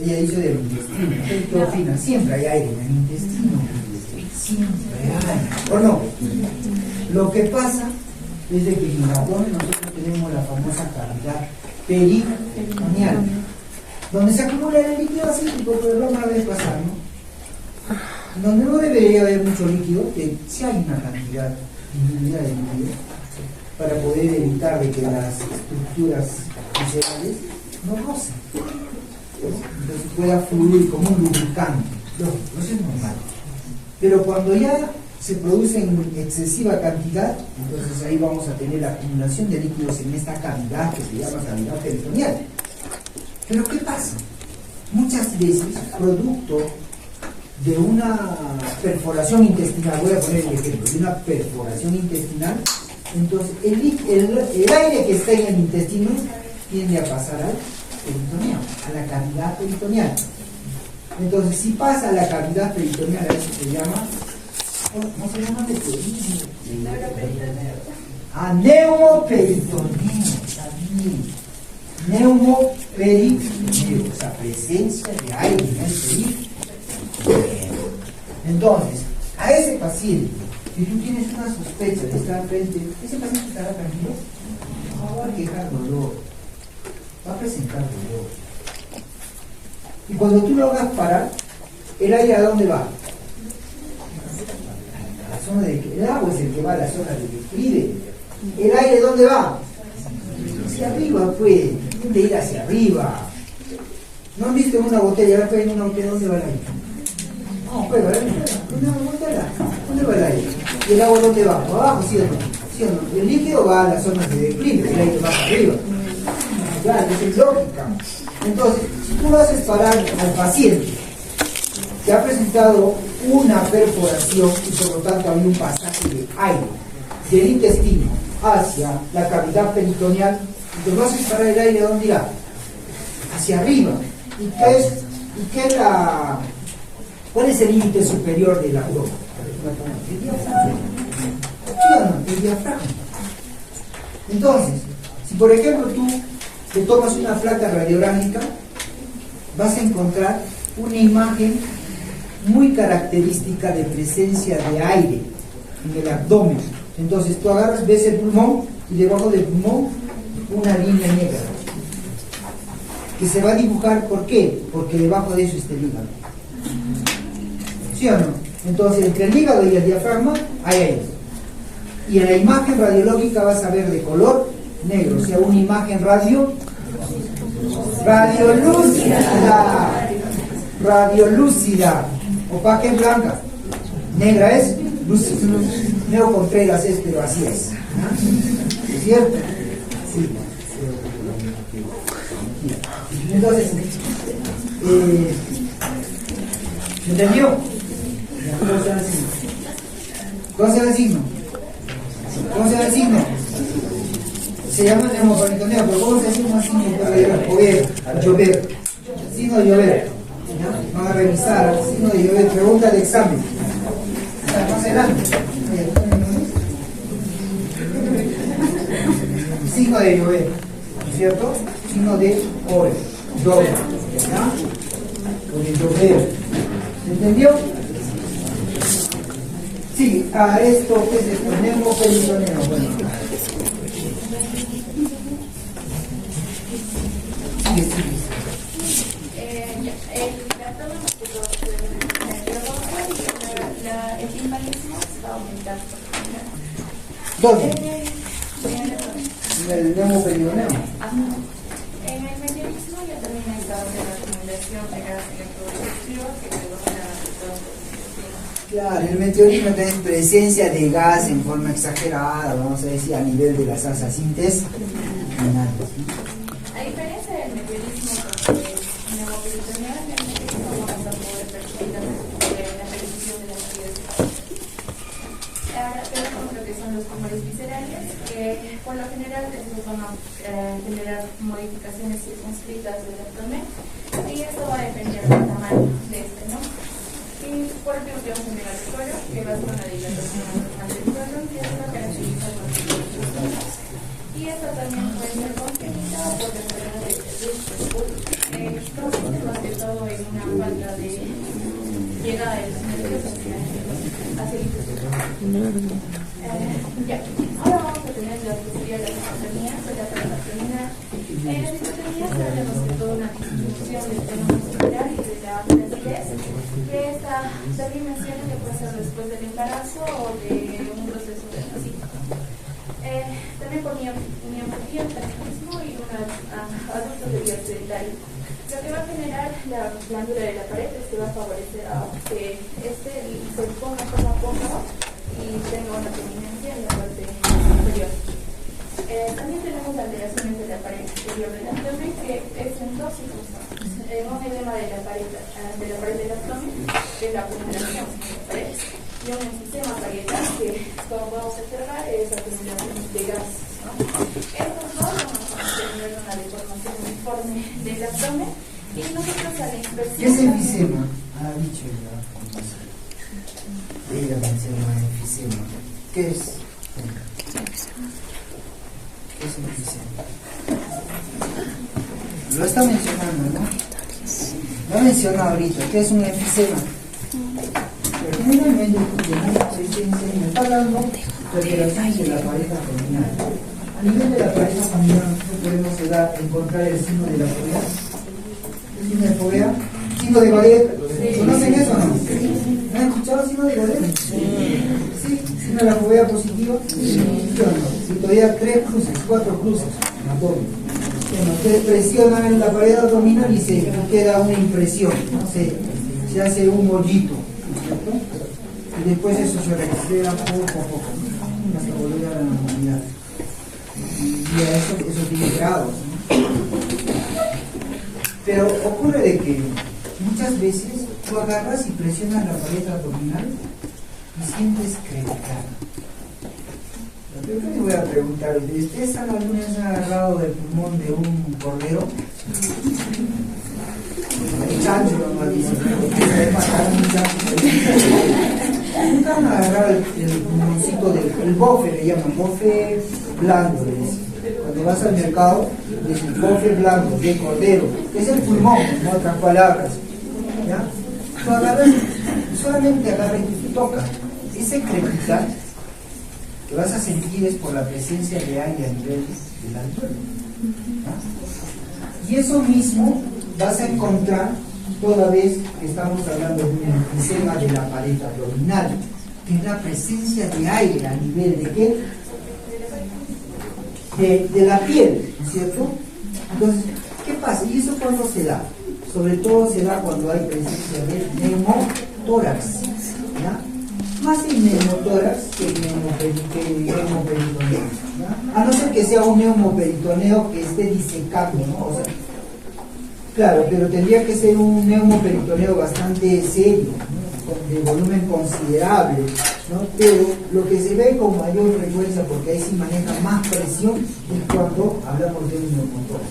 Ella dice del intestino, siempre hay aire en el intestino, siempre hay, ¿o no? Lo que pasa es de que en el abdomen nosotros tenemos la famosa cavidad peritoneal, donde se acumula el líquido acítico, pero lo vamos a ver pasar, ¿no? Donde no debería haber mucho líquido, que sí hay una cantidad infinita de líquido, para poder evitar de que las estructuras viscerales no rocen, entonces pueda fluir como un lubricante. Lógico, eso es normal. Pero cuando ya se produce en excesiva cantidad, entonces ahí vamos a tener la acumulación de líquidos en esta cavidad que se llama cavidad peritoneal. Pero ¿qué pasa? Muchas veces, producto de una perforación intestinal, voy a poner el ejemplo, de una perforación intestinal, entonces el aire que está en el intestino tiende a pasar al peritoneal, a la cavidad peritoneal. Entonces, si pasa a la cavidad peritoneal, a eso se llama, ¿cómo se llama? Neumoperitoneo, está bien. Neumoperitoneo, o sea, presencia de aire en el peritoneum. Entonces, a ese paciente, si tú tienes una sospecha de estar frente, ese paciente estará tranquilo, no va a quejar dolor, va a presentar dolor. Y cuando tú lo hagas parar, ¿el aire a dónde va? A la zona de que el agua es el que va a la zona de declive. ¿El aire dónde va? Hacia arriba, pues. Tiende a ir hacia arriba. ¿No han visto una botella? Ahora en una botella, ¿dónde va el aire? No, pues, ¿dónde va el aire? ¿Y el agua dónde va? ¿Para abajo, sí o no? ¿Sí o no? El líquido va a las zonas de declive, el aire va para arriba. Claro, es lógica. Entonces, si tú lo haces parar al paciente que ha presentado una perforación y por lo tanto hay un pasaje de aire del intestino hacia la cavidad peritoneal, y te lo haces parar el aire, ¿a dónde irá? Hacia arriba. ¿Cuál es el límite superior del abdomen? El diafragma. ¿Sí o no? El diafragma. Entonces, si por ejemplo tú te tomas una placa radiográfica, vas a encontrar una imagen muy característica de presencia de aire en el abdomen. Entonces tú agarras, ves el pulmón y debajo del pulmón una línea negra que se va a dibujar. ¿Por qué? Porque debajo de eso está el hígado. ¿Sí o no? Entonces entre el hígado y el diafragma hay aire. Y en la imagen radiológica vas a ver de color negro, o sea, una imagen radiolúcida, opaca es blanca, negra es lúcida. Neo Contreras es, pero así es. ¿Es cierto? Sí. Entonces, ¿me entendió? ¿Cómo se llama el signo? ¿Cómo se llama el signo? ¿Cómo se llama el signo? Se llama neumoperitoneo, pero ¿cómo se llama el signo? Llover. Signo de llover. ¿Ya? Van a revisar signo de llover. Pregunta de examen. Más adelante. Signo de llover, ¿no es cierto? Signo de llover. ¿Ya? O de llover. ¿Se entendió? Sí, a esto, ¿qué es esto? Neumoperitoneo. Bueno. El timpanismo está aumentando. ¿Dónde? En el neumoperitoneo. En el mecanismo ya también ha estado la acumulación de gas electrodestructivo que provoca Claro, el meteorismo tiene presencia de gas en forma exagerada, vamos a decir, a nivel de las asas síntesis. A diferencia del meteorismo con el neumoperitoneo, en el meteorismo vamos a poder percibir la percepción de las fibras. Ahora tenemos lo que son los tumores viscerales, que por lo general estos van a generar modificaciones circunscritas del abdomen, y esto va a depender del tamaño de este, ¿no? Y por último tenemos el megalicoro, que va a ser una dilatación normal del colon, que es una característica constitucional. Y esto también puede ser congénita o por enfermedades de consiste más que todo en una falta de llegada de los nervios hacia el intestino. Ya, ahora vamos a tener la especialidad de las hipotonías o la hipotonía. En las hipotonías tenemos que toda una disminución del tono muscular y de la flacidez, que esta también menciona que puede ser después del embarazo o de un proceso de nacimiento. También por miopatía, tabaquismo y unos adultos de vida sedentaria. Lo que va a generar la glándula de la pared es que va a favorecer a que se ponga como cómodo y tengo una prominencia en la parte superior. También tenemos alteraciones de la pared exterior del abdomen, que es en dos circunstancias. Un edema de la pared del abdomen, que es la acumulación de la pared, y un enfisema parietal, que, como podemos observar, es acumulación de gases, ¿no? Estos dos vamos a tener una deformación uniforme del abdomen, y nosotros a la inspección... ¿Qué es enfisema? Ha dicho ya. Ella menciona enfisema. ¿Qué es? ¿Qué es enfisema? Lo está mencionando, ¿no? Lo menciona ahorita. ¿Qué es un enfisema? Pero generalmente se enseña, está hablando de alteraciones de la pared abdominal. A nivel de la pared abdominal nosotros podemos encontrar el signo de la fobia. ¿El signo de fobia? ¿Signo de Godet? ¿Conocen eso o no? ¿No han escuchado el signo de Godet? ¿Sí? ¿Signo de la fobia positiva? ¿Sí o no? Si todavía 3 cruces, 4 cruces en abdomen. Bueno, ustedes presionan en la pared abdominal y se queda una impresión, ¿no? Se hace un hoyito, ¿cierto? Y después eso se recupera poco a poco, ¿no? Hasta volver a la normalidad. Y a eso tiene grados, ¿no? Pero ocurre de que muchas veces tú agarras y presionas la pared abdominal y sientes crepitar. Yo les voy a preguntar, ¿ustedes alguna vez han agarrado del pulmón de un cordero? El chancho nomás dice, se matar un chancho. Nunca han agarrado el pulmoncito del bofe, le llaman bofe blando, le dicen. Cuando vas al mercado, dicen bofe blando de cordero, es el pulmón, en otras palabras. ¿Ya? Tú agarras, solamente agarras y tocas. Ese crepitar que vas a sentir es por la presencia de aire a nivel del altuve. Y eso mismo vas a encontrar toda vez que estamos hablando de un enfisema de la pared abdominal, que es la presencia de aire a nivel de ¿qué? De la piel, ¿no es cierto? Entonces, ¿qué pasa? ¿Y eso cuándo se da? Sobre todo se da cuando hay presencia de neumotórax, ¿ya? Más el neumotórax que el neumoperitoneo, ¿ya? A no ser que sea un neumoperitoneo que esté disecando, ¿no? O sea, claro, pero tendría que ser un neumoperitoneo bastante serio, ¿no? De volumen considerable, ¿no? Pero lo que se ve con mayor frecuencia, porque ahí sí maneja más presión, es cuando hablamos de un neumotórax.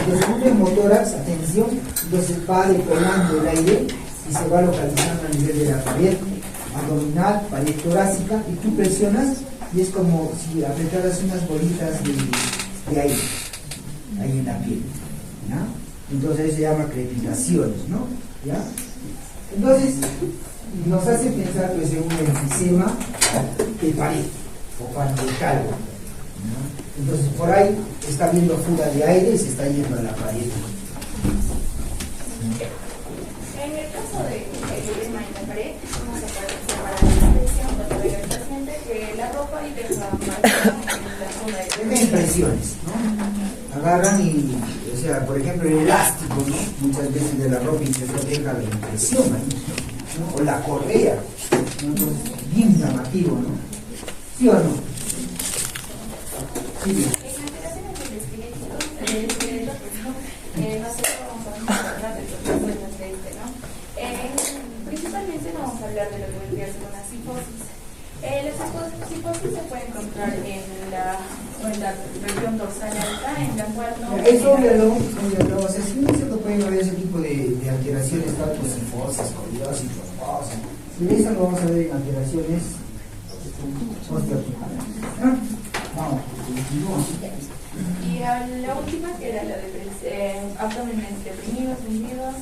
Entonces un neumotórax, atención, entonces va decolando el aire y se va localizando a nivel de la pared abdominal, pared torácica, y tú presionas y es como si apretaras unas bolitas de aire ahí en la piel, ¿ya? Entonces se llama crepitaciones, ¿no? ¿Ya? Entonces nos hace pensar que es un enfisema de pared o paretal, ¿no? Entonces por ahí está viendo fuga de aire y se está yendo a la pared. En el caso de edema en la pared, vamos a poder observar la impresión cuando ve al paciente que la ropa y deja marca en la zona de Deja impresiones, ¿no? Agarran y, o sea, por ejemplo, el elástico, ¿no? Muchas veces de la ropa interior deja la impresión ahí, ¿no? O la correa, ¿no? Entonces, bien llamativo, ¿no? ¿Sí o no? Sí, bien. en alteraciones del esqueleto, nosotros vamos a hablar de los problemas de este, ¿no? Principalmente vamos a hablar de lo que vendría a ser una cifosis. La cifosis se puede encontrar en la región dorsal alta, en la cual no... Eso obviamente, o sea, si uno se puede ver ese tipo de alteraciones, tanto cifosis, escoliosis, trombosis, si eso lo vamos a ver en alteraciones osteoarticulares. Vamos, continúa. Y la última, que era la de abdomen deprimidos, hundidos,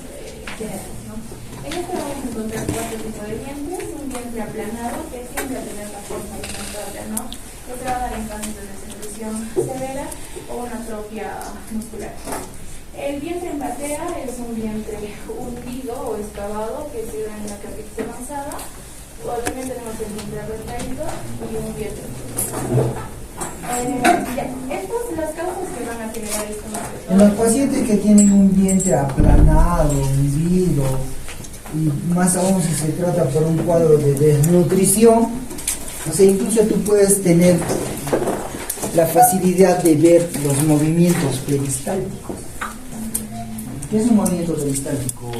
generales, ¿no? En esta vamos a encontrar 4 tipos de dientes: un vientre aplanado, que tiende a tener la forma de una tabla, ¿no? Que se va a dar en casos de desnutrición severa o una atrofia muscular. El vientre en batea es un vientre hundido o excavado que se da en la capitis avanzada, o también tenemos el vientre retraído y un vientre. Estas son las causas que van a generar esto. En los pacientes que tienen un vientre aplanado, hundido, y más aún si se trata por un cuadro de desnutrición, O sea, incluso tú puedes tener la facilidad de ver los movimientos peristálticos. ¿Qué es un movimiento peristáltico?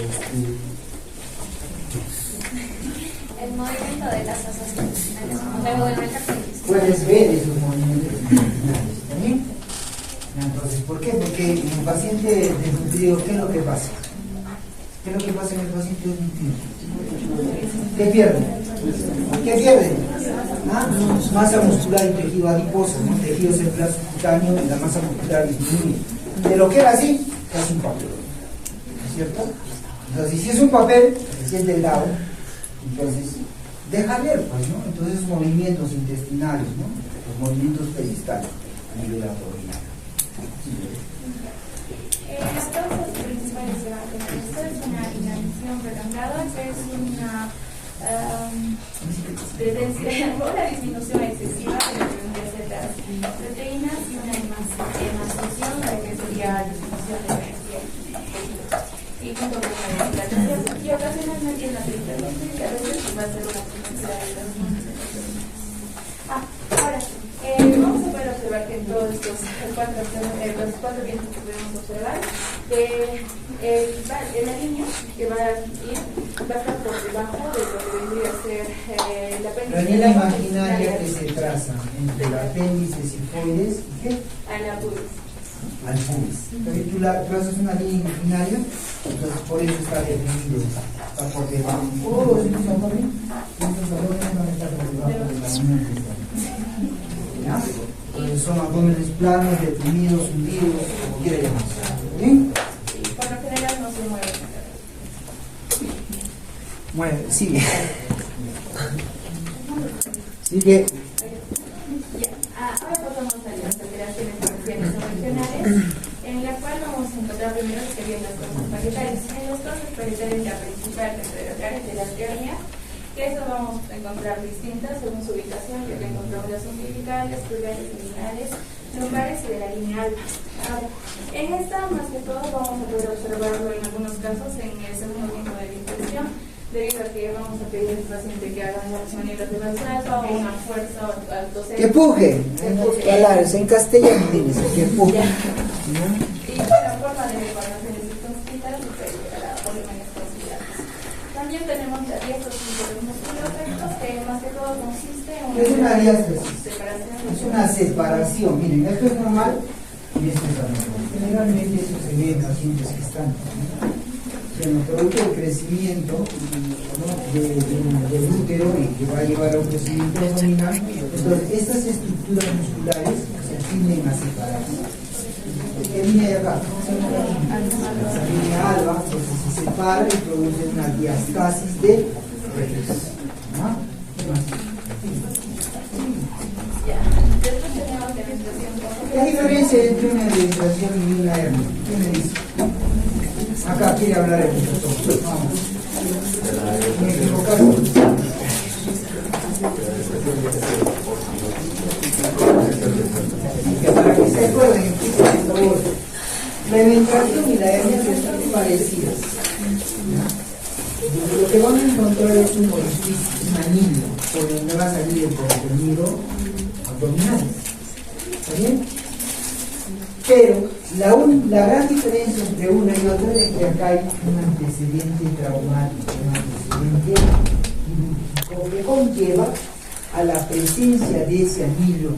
El movimiento de las asas intestinales, como luego del metacardio. Puedes ver esos movimientos intestinales, ¿está bien? Entonces, ¿por qué? Porque en el paciente desnutrido, ¿qué es lo que pasa? ¿Qué es lo que pasa en el paciente desnutrido? ¿Qué pierde? ¿Qué pierde? ¿Ah? Masa muscular y tejido adiposo, ¿no? Tejido central subcutáneo y la masa muscular disminuye. De lo que era así, es un papel. ¿No es cierto? Entonces, si es un papel, si es delgado, entonces deja ver, pues, ¿no? Entonces, movimientos intestinales, ¿no? Los movimientos peristales a nivel abdominal. Las causas principales de la esto es una inanición prolongada, que es una una disminución excesiva de las proteínas y una emancipación, que sería disminución de energía y junto con la hidratación y ocasionalmente en la hipertensión, que a veces va a ser una potencia de los ahora vamos a poder observar que en todos estos los cuatro vientos que podemos observar, la línea que va a ir va a estar por debajo de lo que vendría a ser el apéndice. La línea imaginaria que se traza entre el apéndice sifoides y ¿qué? Al pubis. Al pubis. Entonces tú trazas una línea imaginaria, entonces por eso está definido, está por debajo. Oh, estos valores van a estar por debajo de la línea imaginaria. ¿Ya? Entonces son abdómenes planos, deprimidos, hundidos, como quiera llamarse. ¿Bien? Y por lo general no se mueve. Mueve, sigue. Sigue. Ahora pasamos a las alteraciones parciales o regionales, en la cual vamos a encontrar primero que serían las causas parietales. En las causas parietales, la principal es de la hernia, que eso vamos a encontrar distintas según su ubicación, ya que encontramos las umbilicales, pulgares, lineales, lumbares y de la línea alba. Ahora, en esta, más que todo, vamos a poder observarlo en algunos casos en el segundo tiempo de la impresión, debido a que vamos a pedir al paciente que haga unas maniobras de balsalva o una fuerza al toser. Que puje. Palabras en castellano dices que puje. Y la forma de evaluaciones circunscritas superior a la polimaniosidad. También tenemos la diástasis de los músculos rectos, que más que todo consiste en una diástasis. separación. Es una separación. Miren, esto es normal y esto es anormal. Generalmente eso se ve en pacientes que están, ¿no? Producto del crecimiento, ¿no? del útero y que va a llevar a un crecimiento abdominal. Entonces, estas estructuras musculares se tienden a separar. ¿Qué línea hay acá? Esa línea alba, entonces se separa y produce una diastasis de reflex. ¿No? Después tenemos la menstruación. ¿Qué diferencia entre una menstruación y una hernia? ¿Qué me dice? Acá quiere hablar el profesor. Vamos. Me equivocaron. Para que se acuerden, por favor, la menstruación y la hernia son parecidas. Lo que van a encontrar es un orificio, un anillo, por donde va a salir el contenido abdominal. ¿Está bien? Pero la gran diferencia entre una y otra es que acá hay un antecedente traumático, un antecedente quirúrgico que conlleva a la presencia de ese anillo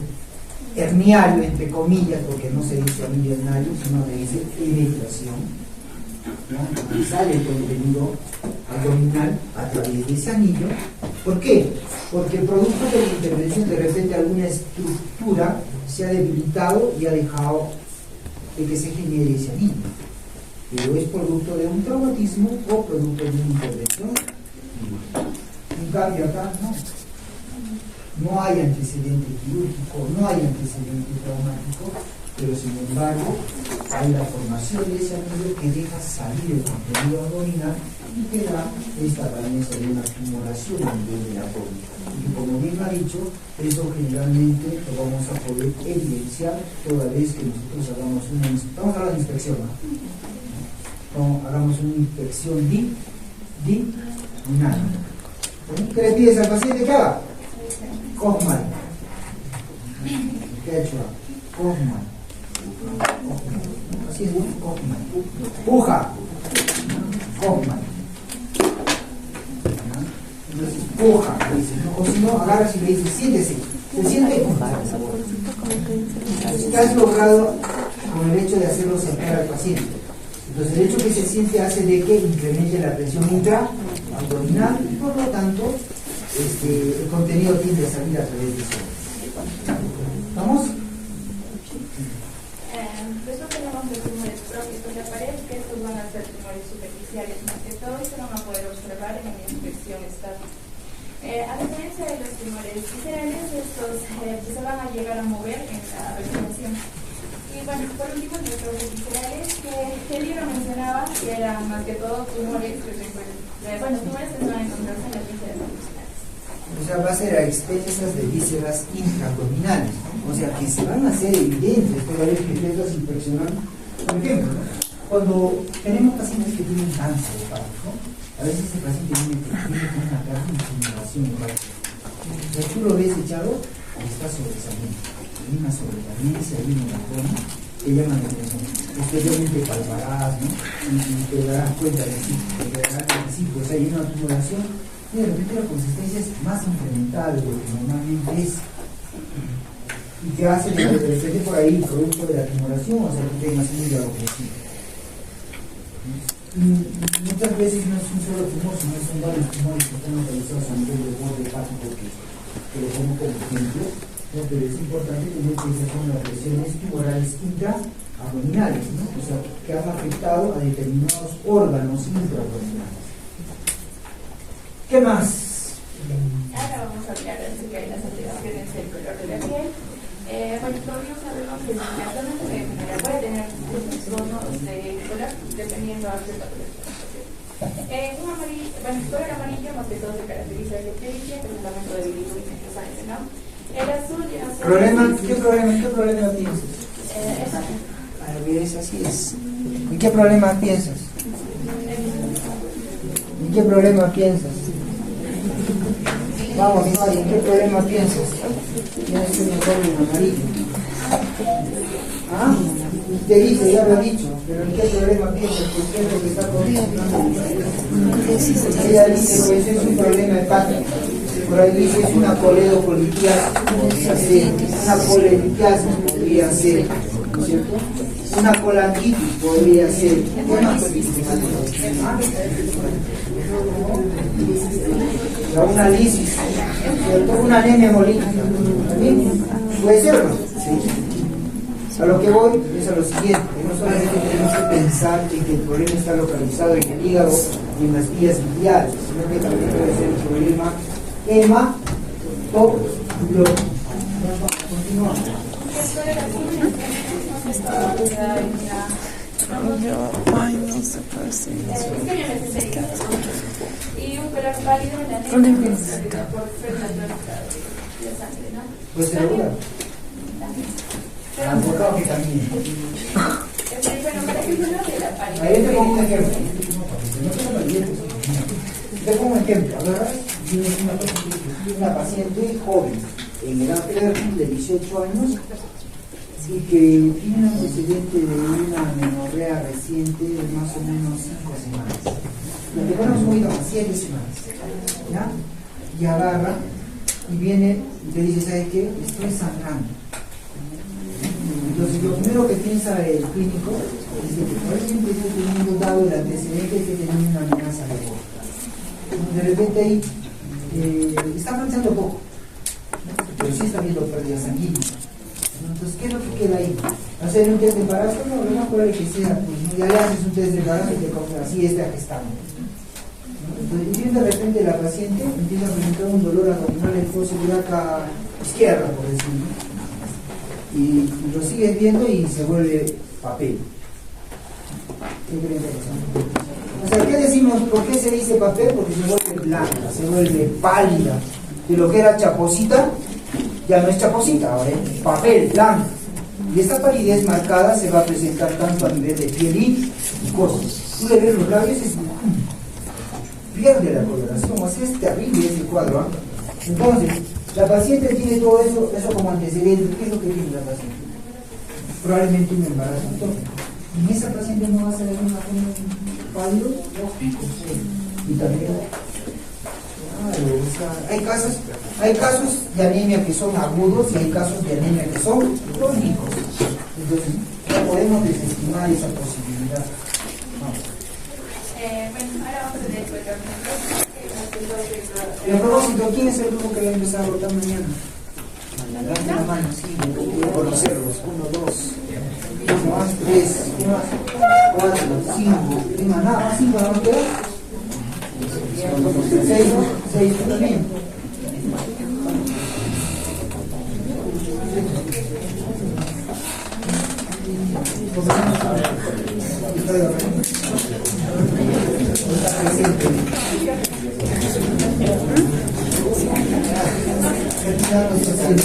herniario, entre comillas, porque no se dice anillo herniario, sino se dice penetración, ¿no? Y sale el contenido abdominal a través de ese anillo. ¿Por qué? Porque producto de la intervención de repente alguna estructura se ha debilitado y ha dejado de que se genere ese anillo, pero es producto de un traumatismo o producto de una intervención. En cambio acá no hay antecedente quirúrgico, no hay antecedente traumático, pero sin embargo hay la formación de ese anillo que deja salir el contenido abdominal y que da esta apariencia de una tumoración a nivel de la abdomen. Y como bien ha dicho, eso generalmente lo vamos a poder evidenciar toda vez que nosotros hagamos una inspección. Vamos a hablar de inspección, ¿no? Hagamos una inspección dinámica. ¿Qué le pides al paciente que haga? Kaufman. Quechua. Kaufman. Así es, Kaufman. Puja. Kaufman. Entonces, puja, dice, ¿no? O si no, agarras y le dices, siéntese. Se siente. ¿Qué has logrado con el hecho de hacerlo sentar al paciente? Entonces, el hecho que se siente hace de que incremente la presión intraabdominal y por lo tanto, el contenido tiende a salir a través de eso. ¿Vamos? Después tenemos los tumores propios de la pared, que estos van a ser tumores superficiales más que todo y se van a poder observar en la inspección estática. A diferencia de los tumores viscerales, estos se van a llegar a mover en la respiración. Y bueno, por último, los tumores viscerales, que el libro mencionaba que eran más que todo tumores que se pueden, tumores que se van a encontrarse en las vísceras abdominales. O sea, va a ser a expensas de vísceras intraabdominales, ¿no? O sea, que se van a hacer evidentes toda vez que empiezas a inspeccionar. Por ejemplo, ¿no? Cuando tenemos pacientes que tienen cáncer hepático, a veces el paciente tiene una gran inflamación hepática. O sea, tú lo ves echado y está sobresaliente. Hay una sobresalencia, hay una hematoma que llaman la atención. Especialmente palparás, ¿no? Y te darás cuenta de sí, pues hay una tumoración. Y de repente la consistencia es más incremental de lo que normalmente es. Y que hace que de repente por ahí, producto de la tumoración, o sea, que tengas un hígado crecido. Muchas veces no es un solo tumor, sino son varios tumores que están localizados a nivel del borde hepático que lo pongo como ejemplo, ¿no? Pero es importante tener que esas son las lesiones tumorales intraabdominales, ¿no? O sea, que han afectado a determinados órganos intraabdominales. ¿Qué más? Ahora vamos a hablar de las alteraciones del color de la piel. Todavía sabemos que el abdomen puede tener distintos tonos de color dependiendo de la patología. El color amarillo más que todo se caracteriza de epidemia, que es el aumento de bilirrubina en la sangre, ¿no? El azul y el azul. ¿Qué problema piensas? A ver, así es. ¿En qué problema piensas? ¿En qué problema piensas? Vamos, Mari, ¿en qué problema piensas? Tienes que mejorar en amarillo. ¿Ah? Te dice, ya lo ha dicho, pero ¿en qué problema piensas? ¿Por qué es lo que está condicionando? Ella dice que ese es un problema hepático. Por ahí dice es una coledocolitiasis, podría ser. Una colelitiasis podría ser, ¿no es cierto? Una colangitis podría ser. ¿Qué más? Una lisis, ¿cierto? Una anemia hemolítica. ¿También? ¿Puede ser, no? Sí. A lo que voy es a lo siguiente, que no solamente tenemos que pensar en que el problema está localizado en el hígado y en las vías biliares, sino que también puede ser el problema hematológico. Continuamos. No se puede ser. Y un color pálido en la anemia que es por fermentación de sangre, ¿no? ¿Puede ser alguna? Enfocado que también. Bueno, para que no de la palidez. Ahí te pongo un ejemplo. Te pongo un ejemplo. Agarras, tienes una paciente joven, en edad fértil de 18 años, y que tiene un antecedente de una menorrea reciente de más o menos 5 semanas. Lo que ponemos muy más 7 semanas. ¿Ya? Y agarra y viene y te dice, ¿sabes qué? Estoy sangrando. Entonces, lo primero que piensa el clínico es que probablemente estoy teniendo dado el antecedente de que tenía una amenaza de aborto. De repente ahí está avanzando poco, ¿no? Pero sí está viendo pérdida sanguínea. Entonces, ¿qué es lo que queda ahí? ¿Hacer un test de embarazo? No, lo más probable que sea, pues ya le haces un test de embarazo y te coges así, gestando. Entonces, y de repente la paciente empieza a presentar un dolor abdominal en fosa ilíaca izquierda, por decirlo. Y lo sigues viendo y se vuelve papel. ¿Qué creen que pasa? O sea, ¿qué decimos? ¿Por qué se dice papel? Porque se vuelve blanca, se vuelve pálida. De lo que era chaposita, ya no es chaposita, ahora es papel blanco. Y esta palidez marcada se va a presentar tanto a nivel de piel y cosas. Tú le ves los labios y pierde la coloración, o sea, es terrible ese cuadro. Entonces, La paciente tiene todo eso como antecedente. ¿Qué es lo que tiene la paciente? Probablemente un embarazo ectópico. En esa paciente no va a salir un pálido, lógico. Y también, claro, o sea, hay casos de anemia que son agudos y hay casos de anemia que son crónicos. Entonces, no podemos desestimar esa posibilidad. Vamos. Bueno, ahora vamos a tener el Y a propósito, ¿quién es el grupo que va a empezar a votar mañana? Dame la mano, sí, quiero conocerlos. 1, 2, 1 más, 3, 4, 5, nada más 5, ¿no queda? 6, tú también. La colocación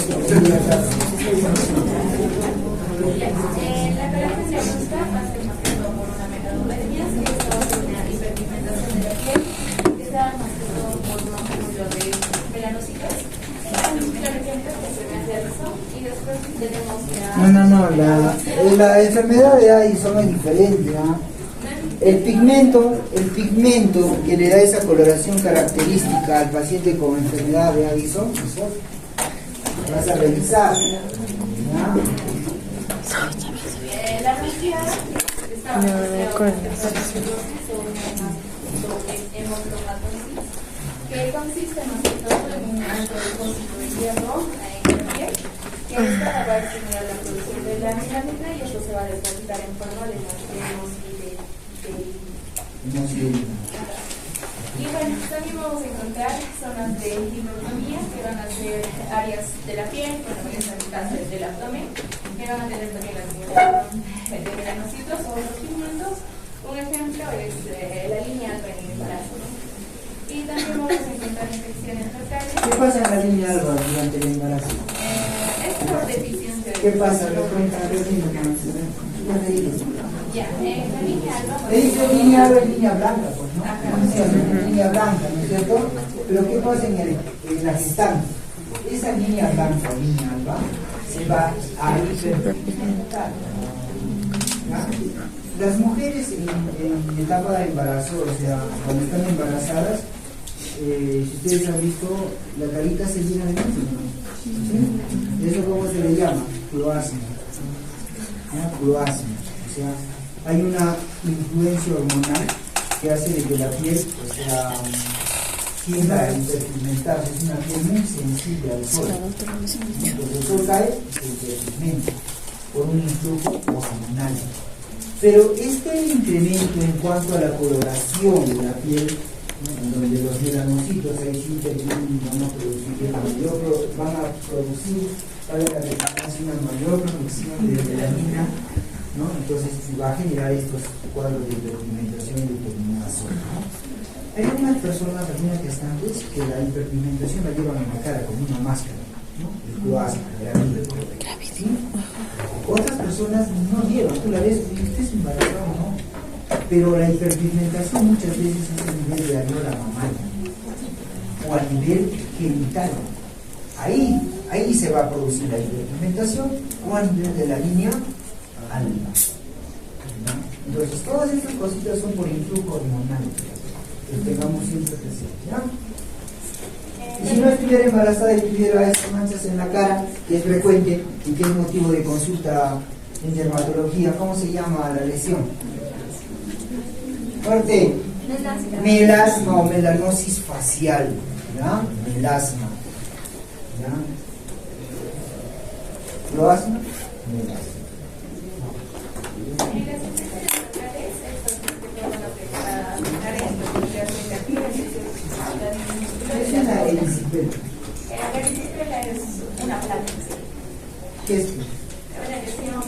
diagnóstica va a ser más que todo por una metodología, que esto va a ser una hiperpigmentación de la piel, que está más que todo por un acúmulo de melanocitos. Vamos a explicar ejemplos que se me hace razón y después tenemos No, la enfermedad de Addison es diferente, ¿ah? El pigmento que le da esa coloración característica al paciente con enfermedad de Addison, vas a revisar, ¿ya? La realidad está que consiste más que todo en un alto depósito de hierro en la piel, que esta va a estimular la producción de la melanina y esto se va a depositar en forma de masqueros y de y bueno, también vamos a encontrar zonas de hipertomía que van a ser áreas de la piel, bueno, en este caso del abdomen, que van a tener también la acumulación de melanocitos o los pigmentos. Un ejemplo es la línea alba en el embarazo. Y también vamos a encontrar infecciones locales. ¿Qué pasa en la línea alba durante el embarazo? Es por deficiencia de... ¿Qué pasa? Ya, en la línea alba... Le dice línea alba y línea blanca, pues, ¿no? Línea blanca, ¿no es cierto? Pero ¿qué pasa en la gestante? Esa línea blanca o línea alba se va a hiperpigmentar. Las mujeres en etapa de embarazo, o sea, cuando están embarazadas, si ustedes han visto, la carita se llena de líquido. ¿Sí? ¿Eso cómo se le llama? Cloasma. Cloasma. O sea, hay una influencia hormonal que hace de que la piel, o sea, tienda a hiperpigmentarse. Es una piel muy sensible al sol. Cuando el sol cae, se hiperpigmenta por un influjo hormonal. Pero este incremento en cuanto a la coloración de la piel, ¿no?, en donde los melanocitos ahí sí intervienen y van a producir una mayor producción de melanina, ¿no? Entonces va a generar estos cuadros de hiperpigmentación en determinadas zonas, ¿no? Hay algunas personas, algunas gestantes, que la hiperpigmentación la llevan en la cara como una máscara, ¿no? El cloasma, ¿sí? Otras personas no llevan, tú la ves, usted es embarazado, ¿no? Pero la hiperpigmentación muchas veces es a nivel de areola mamaria o a nivel genital. Ahí se va a producir la hiperpigmentación, o a nivel de la línea alba, ¿no? Entonces todas estas cositas son por influjo hormonal, que tengamos siempre presente, ¿ya? Y si no estuviera embarazada y tuviera estas manchas en la cara, que es frecuente y que es motivo de consulta en dermatología, ¿cómo se llama la lesión? Fuerte. Melasma o melanosis facial, ¿ya? Melasma, ¿ya? ¿Cloasma? Melasma. ¿Qué es la erisipela? La erisipela es una planta. ¿Qué es? Una lesión.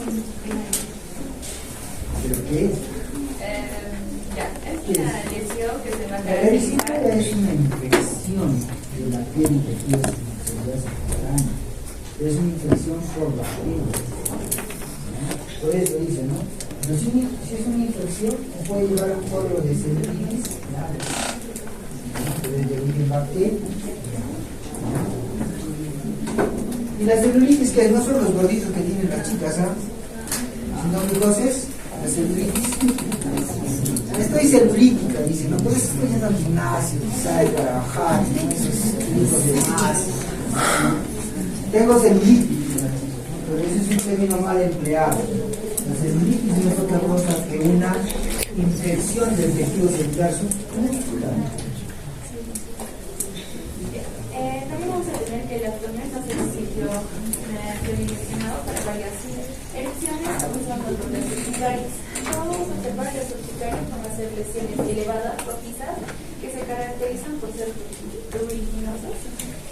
¿Pero qué es? Es una lesión que se va a La erisipela es una infección de la piel y tejidos subcutaneos. Es una infección por bacterias. Por eso dice, ¿no? Pero si es una infección, puede llevar a un cuadro de celulitis, desde origen bacteriano. Y la celulitis, que no son los gorditos que tienen las chicas, ¿ah? Sino que entonces, la celulitis, estoy celulítica, dice, no, pues estoy yendo al gimnasio, quizá de trabajar, ¿no? Esos kilitos de más, ¿no? Tengo celulitis, pero ese es un término mal empleado. La celulitis no es otra cosa que una infección del tejido celular subcuticular. También vamos a tener que el abdomen no es el sitio predileccionado para varias erupciones, usando los urticarios. Vamos a observar que los urticarios van a ser lesiones elevadas, rojizas, que se caracterizan por ser pruriginosos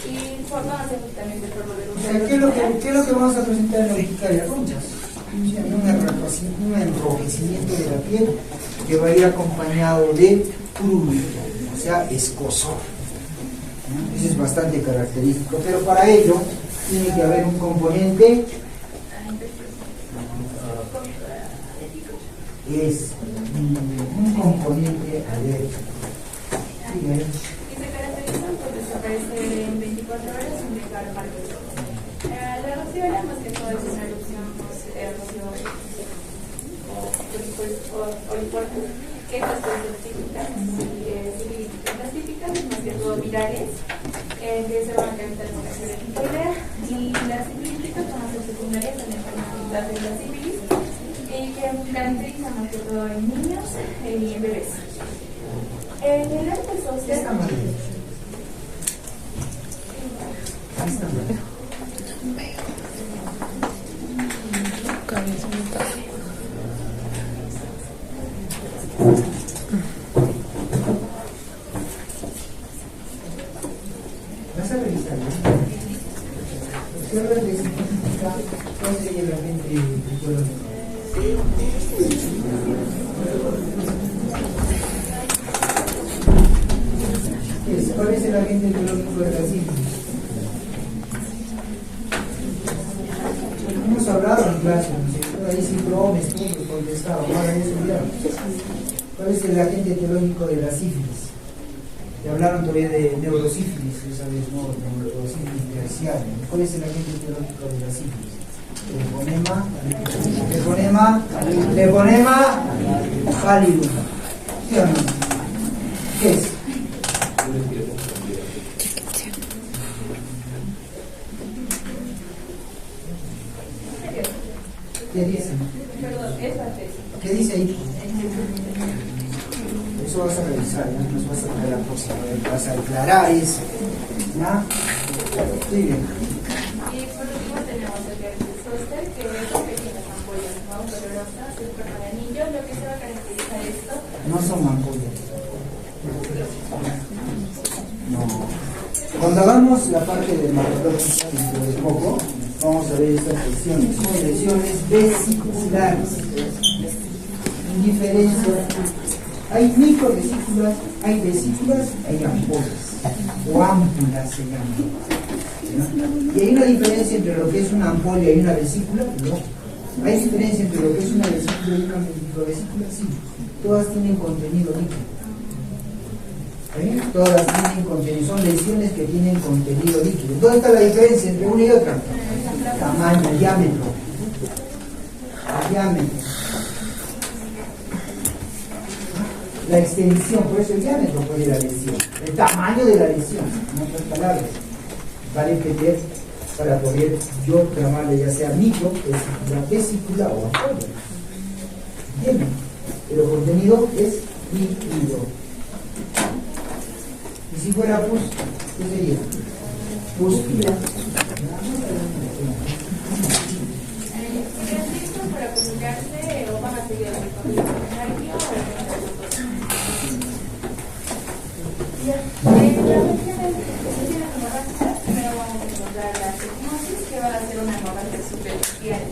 y forman justamente por lo de los ¿Qué es lo que vamos a presentar en la urticaria? Ronchas. Un enrojecimiento de la piel que va a ir acompañado de prurito, o sea, escozor. Eso es bastante característico, pero para ello tiene que haber un componente, es un componente alérgico. Y se caracterizan por desaparecer en 24 horas sin dejar marcas rojas. La erupción, más que todo, es una erupción oliforme, que estas son las típicas, las típicas, más que todo virales, que se van a caracterizar por la fiebre y las sífilis van a ser secundarias en la enfermedad de la sífilis, que caracterizan más que todo en niños y en bebés. En el herpes zóster, vas a revisar, ¿no? Observa de significa cuál sería la gente psicológica. ¿Cuál es el agente biológico de la sífilis? Hemos hablado en clase, ¿no es cierto? Ahí sí promes, puntos, contestado, ahora ya se olvidaron. ¿Cuál es el agente etiológico de la sífilis? Te hablaron todavía de neurosífilis, esa vez no, neurosífilis terciaria. ¿Cuál es el agente etiológico de la sífilis? Leponema pallidum. ¿Sí o no? ¿Qué es? ¿Qué dice? ¿Qué dice ahí? Eso vas a revisar, ¿no? Nos vas a traer la próxima vez, vas a aclarar eso. ¿Ya? Muy bien. y por último tenemos el herpes zóster, que son pequeñas ampollas, ¿no? Dolorosas, en forma de anillo. Lo que se va a caracterizar esto, No son ampollas. No. Cuando hagamos la parte de dermatológica dentro de poco, vamos a ver estas lesiones. Son lesiones vesiculares. En diferencia, hay microvesículas, hay vesículas, hay ampollas, o ámpulas se llaman. ¿No? Y hay una diferencia entre lo que es una ampolla y una vesícula, no. Hay diferencia entre lo que es una vesícula y una microvesícula, sí. Todas tienen contenido líquido. ¿Sí? Todas tienen contenido, son lesiones que tienen contenido líquido. ¿Dónde está la diferencia entre una y otra? Tamaño, diámetro. La extensión, por eso el diámetro puede la lesión, el tamaño de la lesión, en otras palabras, vale entender para poder yo llamarle ya sea micro, vesícula o ampolla. ¿Entienden? Pero contenido es líquido. Y si fuera pus, ¿qué sería? Pústula. para comunicarse o van a seguir el recorrido ordinario o la exposición hemorrágica. Primero vamos a encontrar la equimosis, que va a ser una hemorragia superficial,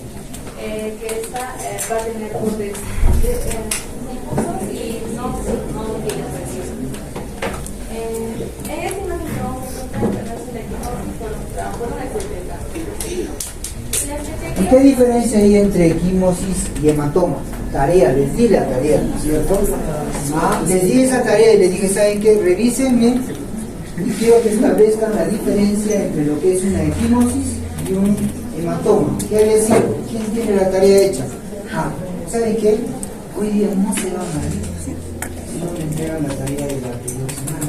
que esta va a tener bordes difusos y no tiene presión. En esta imagen que vamos a encontrar es la equimosis por una excelente. ¿Y qué diferencia hay entre equimosis y hematoma? Tarea, les di la tarea, ¿cierto? Les di esa tarea y les dije, ¿saben qué? Revísenme y quiero que establezcan la diferencia entre lo que es una equimosis y un hematoma. ¿Qué había sido? ¿Quién tiene la tarea hecha? Ah, ¿saben qué? Hoy día no se van a ir si no me entregan la tarea de la anterior semana.